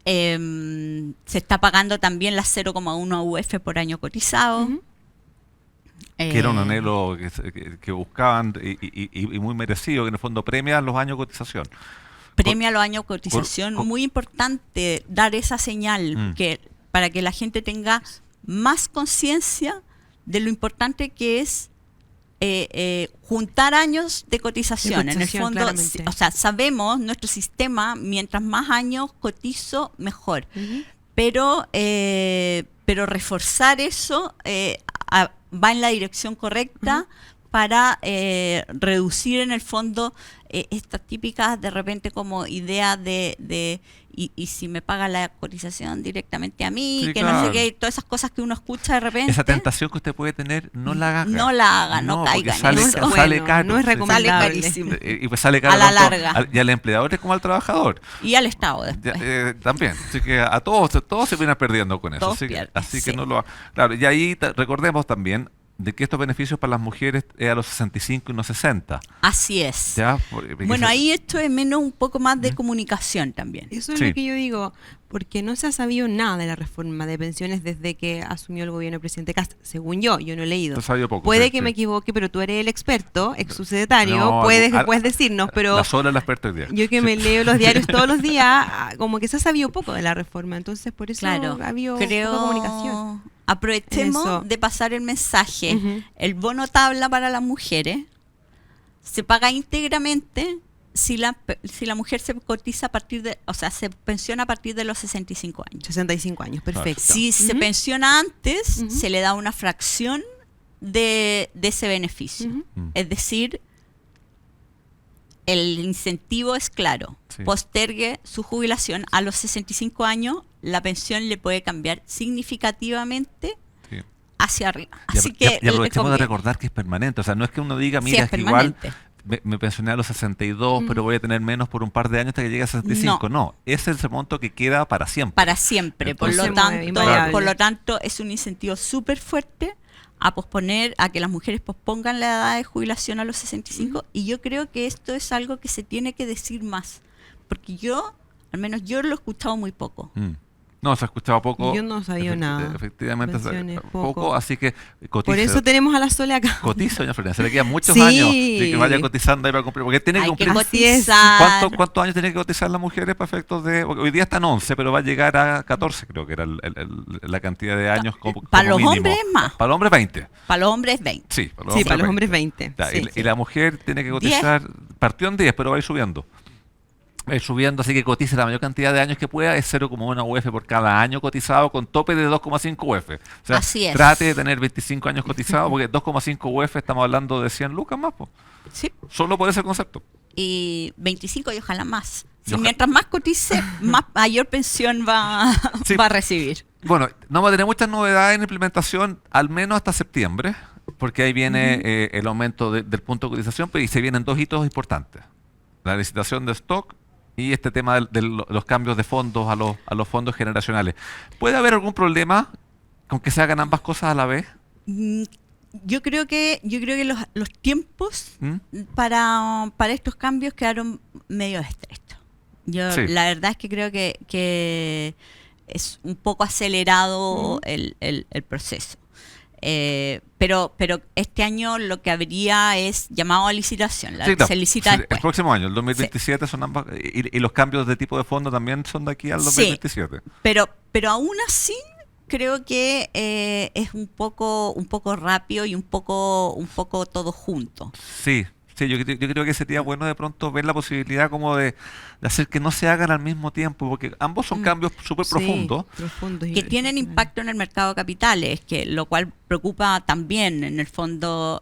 Se está pagando también las 0,1 UF por año cotizado. Que era un anhelo que buscaban y muy merecido, que en el fondo premia los años de cotización. Premia los años de cotización. Muy importante dar esa señal para que la gente tenga más conciencia de lo importante que es juntar años de cotización. En el fondo, claramente. o sea, sabemos, nuestro sistema, mientras más años cotizo, mejor. Pero reforzar eso va en la dirección correcta para reducir en el fondo estas típicas de repente como ideas de y si me paga la cotización directamente a mí, Sí, que claro. no sé qué, todas esas cosas que uno escucha de repente. Esa tentación que usted puede tener, no la haga. No la haga, no porque caiga en sale, eso. sale Bueno, caro. no es Sí, sí. recomendable. Sale carísimo. Y pues sale caro A la tanto larga. y al empleador como al trabajador. Y al Estado después. También. Así que a todos se vienen perdiendo con eso. Todos Así, pierden, así que sí. no lo. Claro, y ahí recordemos también de que estos beneficios para las mujeres es a los 65 y no 60. Así es. ¿Ya? Porque Bueno, ahí esto es menos un poco más de comunicación también. Eso es Sí. lo que yo digo, porque no se ha sabido nada de la reforma de pensiones desde que asumió el gobierno del presidente Kast. Según yo no lo he leído. Tú sabías poco, Puede sí, que sí. me equivoque, pero tú eres el experto, ex subsecretario, No, puedes a- decirnos, pero La sola la experta hoy día. yo que me leo los diarios todos los días, como que se ha sabido poco de la reforma, entonces por eso Claro, ha habido creo poca comunicación. aprovechemos Eso. de pasar el mensaje. Ujú. El bono tabla para las mujeres se paga íntegramente si la mujer se cotiza a partir de, o sea, se pensiona a partir de los 65 años. 65 años, perfecto. Si se Ujú. pensiona antes, Ujú. se le da una fracción de ese beneficio. Ujú. Es decir, el incentivo es claro. Sí. Postergue su jubilación a los 65 años, la pensión le puede cambiar significativamente Sí. hacia arriba. Y Así apro- que y aprovechemos de le conviene. recordar que es permanente. O sea, no es que uno diga, Sí, mira, es es que igual permanente. me pensioné a los 62, pero voy a tener menos por un par de años hasta que llegue a 65. No, ese es el monto que queda para siempre. Para siempre. Por Entonces- lo Se mueve, tanto, invariable. por lo tanto, es un incentivo súper fuerte a posponer, a que las mujeres pospongan la edad de jubilación a los 65, y yo creo que esto es algo que se tiene que decir más, porque al menos yo lo he escuchado muy poco. No, se ha escuchado poco. Yo no sabía nada. Efectivamente, Pensiones, poco, poco. así que Por cotice. eso tenemos a la Sole acá. Cotiza, doña Florencia, se le quedan muchos Sí. años de que vaya cotizando ahí para cumplir. Porque tiene que Hay que cumplir. Así es. cotizar. ¿Cuántos años tienen que cotizar las mujeres para efectos de.? Porque hoy día están 11, pero va a llegar a 14, creo que era la cantidad de años como Para los mínimo. hombres es más. Para los hombres, 20. Para los hombres 20. Sí, para los Sí, hombres, para los hombres 20. Ya, Sí. y la mujer tiene que cotizar. Partió en 10, pero va a ir subiendo. Va a ir subiendo, así que cotice la mayor cantidad de años que pueda. Es 0,1 UF por cada año cotizado, con tope de 2,5 UF. O sea, Así es. trate de tener 25 años cotizados, porque 2,5 UF estamos hablando de 100 lucas más, po. Sí. Solo por ese concepto. Y 25 y ojalá más. Y Mientras más cotice, mayor pensión Sí. va a recibir. Bueno, no vamos a tener muchas novedades en implementación, al menos hasta septiembre, porque ahí viene el aumento del punto de cotización, pero y se vienen dos hitos importantes. La licitación de stock y este tema de los cambios de fondos a los fondos generacionales. ¿Puede haber algún problema con que se hagan ambas cosas a la vez? Yo creo que los tiempos ¿Mm? para estos cambios quedaron medio estrechos. Yo Sí. la verdad es que creo que es un poco acelerado el proceso. Pero este año lo que habría es llamado a licitación. Sí, claro. Se licita Sí, el después. próximo año, el 2027, son ambas, y los cambios de tipo de fondo también son de aquí al Sí. 2027. Pero aún así creo que es un poco rápido y un poco todo junto. Sí, yo creo que sería bueno de pronto ver la posibilidad como de hacer que no se hagan al mismo tiempo, porque ambos son cambios súper profundos. Profundos. Que tienen impacto en el mercado de capitales, que lo cual preocupa también en el fondo,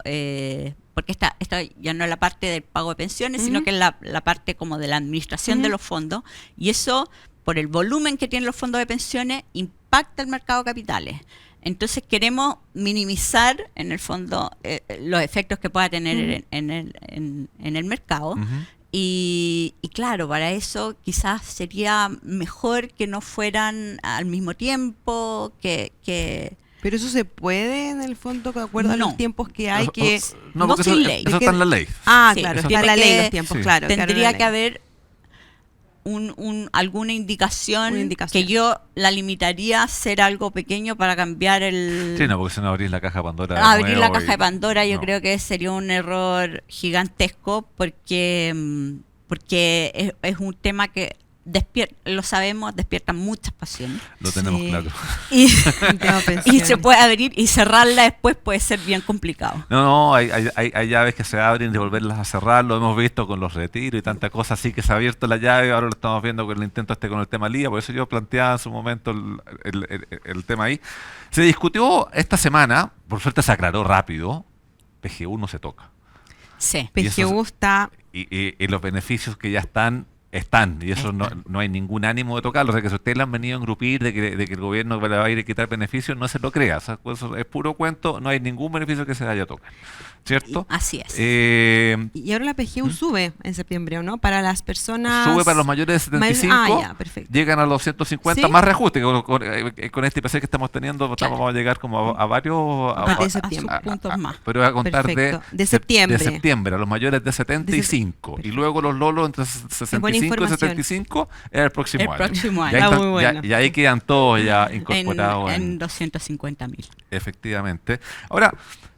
porque esta ya no es la parte del pago de pensiones, sino que es la parte como de la administración de los fondos, y eso, por el volumen que tienen los fondos de pensiones, impacta el mercado de capitales. Entonces queremos minimizar, en el fondo, los efectos que pueda tener en el mercado. Y claro, para eso quizás sería mejor que no fueran al mismo tiempo, que Pero eso se puede, en el fondo, de acuerdo a No. los tiempos que hay, No, No porque sin eso, ley. eso está en la ley. Ah, Sí, claro, eso está en tiene la ley que- los tiempos, sí. claro. claro, en tendría la que ley. haber alguna indicación, Una indicación. que yo la limitaría a ser algo pequeño para cambiar el... Sí, no, porque si no abrís la caja de Pandora. de abrir la nuevo caja y- de Pandora yo no. creo que sería un error gigantesco porque es un tema que lo sabemos, despierta muchas pasiones. Lo tenemos Sí. claro. Y, Un tema y pensiones. se puede abrir y cerrarla después puede ser bien complicado. No, hay llaves que se abren y volverlas a cerrar, lo hemos visto con los retiros y tantas cosas así que se ha abierto la llave, ahora lo estamos viendo con el intento con el tema LIA, por eso yo planteaba en su momento el tema ahí. Se discutió esta semana, por suerte se aclaró rápido, PGU no se toca. Sí. Y eso PGU está... Y los beneficios que ya están, y eso no hay ningún ánimo de tocarlo. O sea, que si ustedes le han venido a engrupir de que el gobierno le va a ir a quitar beneficios, no se lo crea. O sea, eso es puro cuento, no hay ningún beneficio que se vaya a tocar. ¿Cierto? Así es. Y ahora la PGU sube en septiembre, ¿o no? Para las personas... Sube para los mayores de 75, ya, perfecto. llegan a los 150, ¿Sí? más reajuste. Con este IPC que estamos teniendo, vamos a llegar como a varios... A partir de a septiembre. sus puntos más. Pero voy a contar Perfecto. De septiembre. de septiembre, a los mayores de 75. Y luego los lolos entre 65 y información. 75 es el próximo El año. próximo año. Y ahí, Ah, muy bueno. y ahí quedan todos ya incorporados En 250.000. efectivamente. Ahora,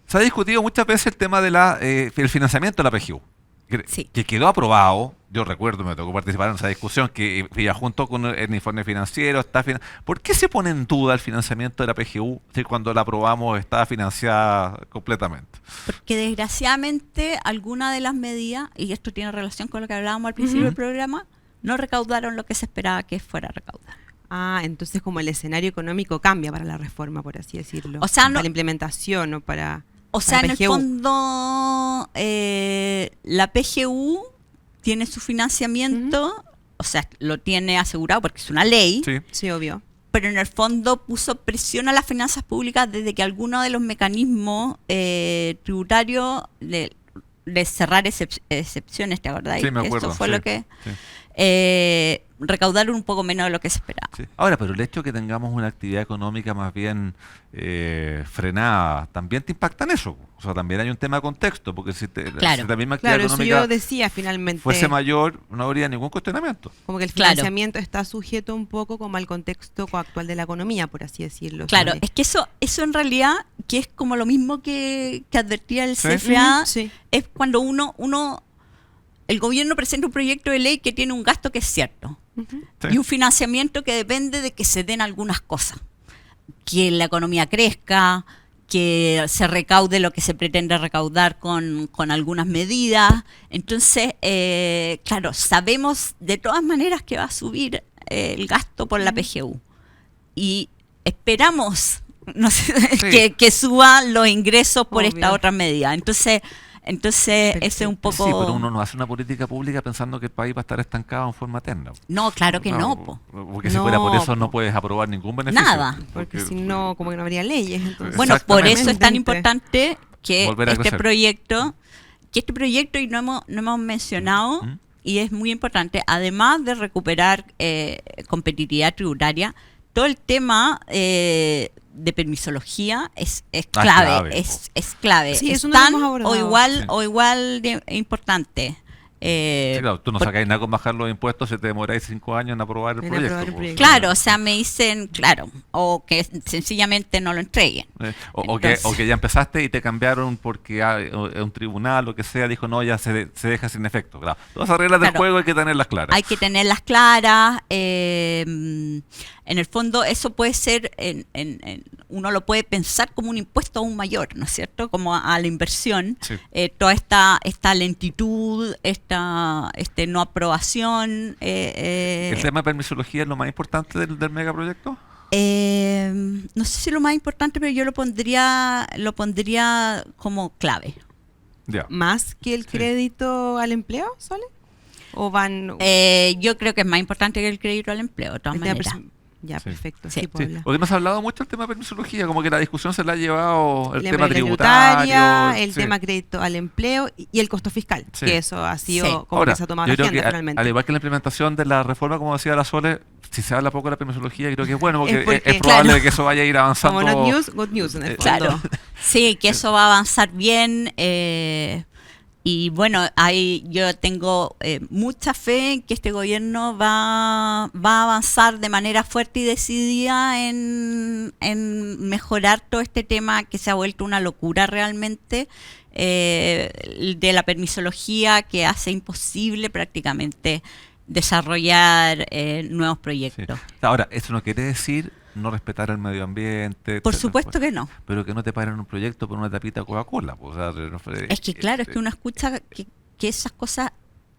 se ha discutido muchas veces el tema de el financiamiento de la PGU, Sí. que quedó aprobado. Yo recuerdo, me tocó participar en esa discusión, que ya junto con el informe financiero ¿Por qué se pone en duda el financiamiento de la PGU si cuando la aprobamos estaba financiada completamente? Porque desgraciadamente algunas de las medidas, y esto tiene relación con lo que hablábamos al principio del programa, no recaudaron lo que se esperaba que fuera a recaudar. Ah, entonces como el escenario económico cambia para la reforma, por así decirlo. O sea, para no- la implementación o para... O sea, para en el PGU. fondo, la PGU tiene su financiamiento, o sea, lo tiene asegurado porque es una ley, Sí. Sí, obvio. pero en el fondo puso presión a las finanzas públicas desde que algunos de los mecanismos tributarios de cerrar excepciones, ¿te acordás? Sí, me acuerdo, Eso fue sí, lo que... sí. recaudaron un poco menos de lo que se esperaba. Sí. Ahora, pero el hecho de que tengamos una actividad económica más bien frenada, también te impacta en eso. O sea, también hay un tema de contexto, porque si Claro. la misma actividad Claro, eso económica yo decía finalmente. fuese mayor, no habría ningún cuestionamiento. Como que el Claro. financiamiento está sujeto un poco como al contexto actual de la economía, por así decirlo. Claro, Sole. es que eso en realidad, que es como lo mismo que advertía el Sí. CFA, Ujú, sí. es cuando el gobierno presenta un proyecto de ley que tiene un gasto que es cierto Ujú. Sí. y un financiamiento que depende de que se den algunas cosas, que la economía crezca, que se recaude lo que se pretende recaudar con algunas medidas. Entonces, claro, sabemos de todas maneras que va a subir el gasto por la PGU y esperamos no sé, Sí. que suban los ingresos por Obvio. esta otra medida. Entonces ese es un poco... Sí, pero uno no hace una política pública pensando que el país va a estar estancado en forma eterna. No, claro que no, po. Porque si No, fuera por eso po. no puedes aprobar ningún beneficio. Nada. Porque si no, como que no habría leyes. Entonces. Bueno, por eso es tan Exactamente. importante que Volver a este crecer. proyecto, y no hemos mencionado, ¿Mm? y es muy importante, además de recuperar competitividad tributaria, todo el tema de permisología es clave, clave, es clave. Sí, es eso no lo tan hemos abordado. Sí. o igual de importante. Sí, claro, tú no por- sacáis nada con bajar los impuestos si te demoráis 5 años en aprobar el En proyecto. aprobar el po. proyecto. Claro, o sea, me dicen, claro, o que sencillamente no lo entreguen. O Entonces- que ya empezaste y te cambiaron porque un tribunal o que sea dijo no, ya se deja sin efecto. Claro. Todas esas reglas del Claro. juego hay que tenerlas claras. Hay que tenerlas claras. En el fondo, eso puede ser, uno lo puede pensar como un impuesto aún mayor, ¿no es cierto? Como a la inversión. Sí. Toda esta lentitud, esta no aprobación. ¿El tema de permisología es lo más importante del megaproyecto? No sé si lo más importante, pero yo lo pondría como clave. Ya. ¿Más que el Sí. crédito al empleo, Sole? ¿O van...? Yo creo que es más importante que el crédito al empleo, de todas el tema maneras. Ya, Sí. perfecto. Sí. Sí, Sí, Paula. porque no se ha hablado mucho del tema de permisología, como que la discusión se la ha llevado el La tema tributaria, tributario. el sí. tema crédito al empleo y el costo fiscal, Sí. que eso ha sido Sí. como Ahora, que se ha tomado yo la creo agenda que finalmente. al igual que la implementación de la reforma, como decía la Sole, si se habla poco de la permisología, creo que es bueno, porque es, porque, probable claro, que eso vaya a ir avanzando. Como not news, good news en el fondo. Claro. Sí, que eso va a avanzar bien. Y bueno, yo tengo mucha fe en que este gobierno va a avanzar de manera fuerte y decidida en mejorar todo este tema que se ha vuelto una locura realmente, de la permisología, que hace imposible prácticamente desarrollar nuevos Sí. proyectos. Ahora, eso no quiere decir no respetar el medio ambiente. Por etcétera, supuesto pues, que no. pero que no te paren un proyecto por una tapita de Coca-Cola. Pues, o sea, Es que claro, es que uno escucha que esas cosas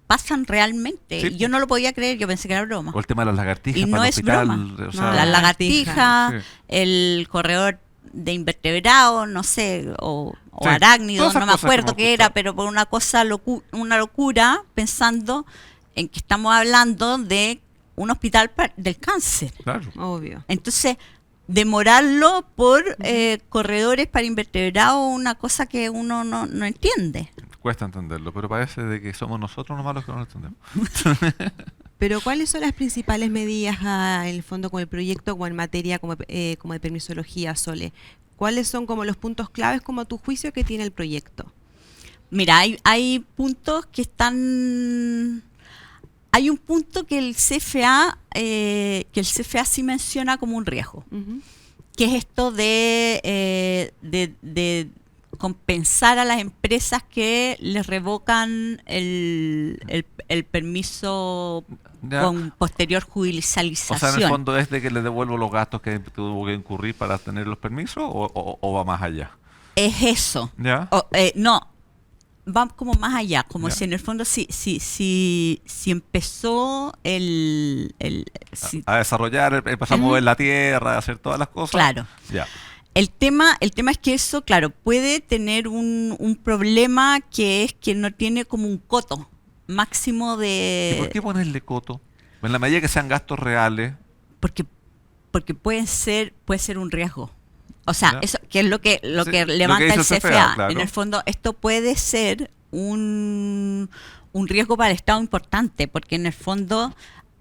pasan realmente. Sí. Y yo no lo podía creer, yo pensé que era broma. O el tema de las lagartijas Y no para el es hospital. broma. O sea, No, Las lagartijas, Sí. el corredor de invertebrados, no sé, o Sí, arácnidos, todas esas no me cosas que acuerdo hemos qué era, escuchado. pero por una cosa, una locura, pensando en que estamos hablando de un hospital del cáncer. Claro. Obvio. Entonces, demorarlo por corredores para invertebrados, una cosa que uno no entiende. Cuesta entenderlo, pero parece de que somos nosotros los malos que no lo entendemos. Pero ¿cuáles son las principales medidas en el fondo con el proyecto o en materia como de permisología, Sole? ¿Cuáles son como los puntos claves como a tu juicio que tiene el proyecto? Mira, hay puntos que están... Hay un punto que el CFA sí menciona como un riesgo, Ujú. que es esto de compensar a las empresas que les revocan el permiso Ya. con posterior O judicialización. sea, en el fondo es de que le devuelvo los gastos que tuvo que incurrir para tener los permisos o va más allá. Es eso. ¿Ya? No, va como más allá, como Ya. si en el fondo si empezó si- A desarrollar, empezar a mover la tierra, a hacer todas las cosas. Claro. Ya. El tema es que eso, claro, puede tener un problema, que es que no tiene como un coto máximo ¿Y por qué ponerle coto? En la medida que sean gastos reales. porque puede ser un riesgo. O sea, Ya. eso que es lo que Sí, lo que levanta dice el el CFA, CFA. claro. En el fondo, esto puede ser un riesgo para el Estado importante, porque en el fondo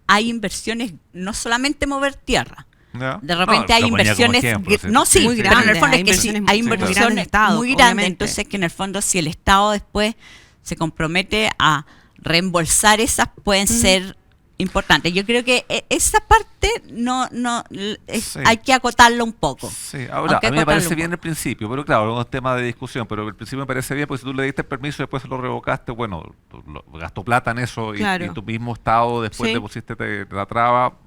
hay inversiones, no solamente mover tierra. ¿Ya? De repente No, hay lo ponía como inversiones, ejemplo, sí. no, sí, Muy pero en el grandes, fondo hay es que sí, inversiones hay muy inversiones grandes de Estado, muy grandes, obviamente. entonces que en el fondo si el Estado después se compromete a reembolsar esas, pueden ser importantes. Yo creo que esa parte Sí. hay que acotarlo un poco. Sí, ahora, Aunque a mí me acotarlo parece un bien poco. el principio, pero claro, es un tema de discusión, pero el principio me parece bien, porque si tú le diste el permiso y después se lo revocaste, bueno, tú gastó plata en eso Claro. y tu mismo Estado después Sí. le pusiste la traba,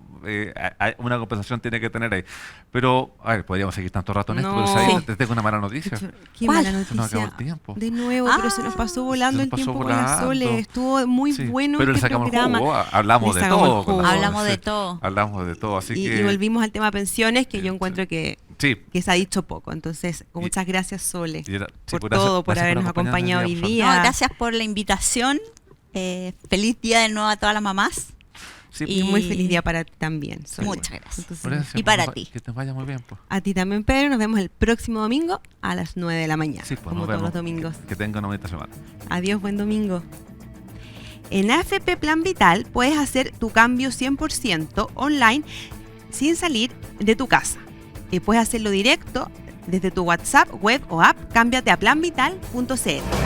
una compensación tiene que tener ahí. Pero, a ver, podríamos seguir tanto rato en esto, pero No. ¿sabes? Sí. te tengo una mala noticia. Qué ¿Cuál? mala Se nos acabó noticia. el tiempo. De nuevo, pero se nos pasó volando Se el nos pasó tiempo con la volando. Sole. Estuvo muy Sí, bueno pero le este sacamos el programa. jugo, hablamos Le de sacamos todo. el jugo. con la Sole, Hablamos de sí. todo. Hablamos de todo, así Y que... volvimos al tema pensiones, que yo Sí, encuentro sí. que Sí, se ha dicho poco. Entonces, Y- muchas gracias, Sole, y era- sí, por pues, gracias- todo, por gracias habernos acompañarnos acompañado hoy Rosario. día. No, gracias por la invitación. Feliz día de nuevo a todas las mamás. Sí, Y muy feliz día para ti también, Sole. Muchas gracias. Entonces, por eso, Y para pues, ti. Que te vaya muy bien, pues. a ti también, Pedro. Nos vemos el próximo domingo a las 9 de la mañana, Sí, pues, como nos todos vemos. los domingos. Que tenga una bonita semana. Adiós, buen domingo. En AFP Plan Vital puedes hacer tu cambio 100% online sin salir de tu casa. Y puedes hacerlo directo desde tu WhatsApp, web o app. Cámbiate a planvital.cl.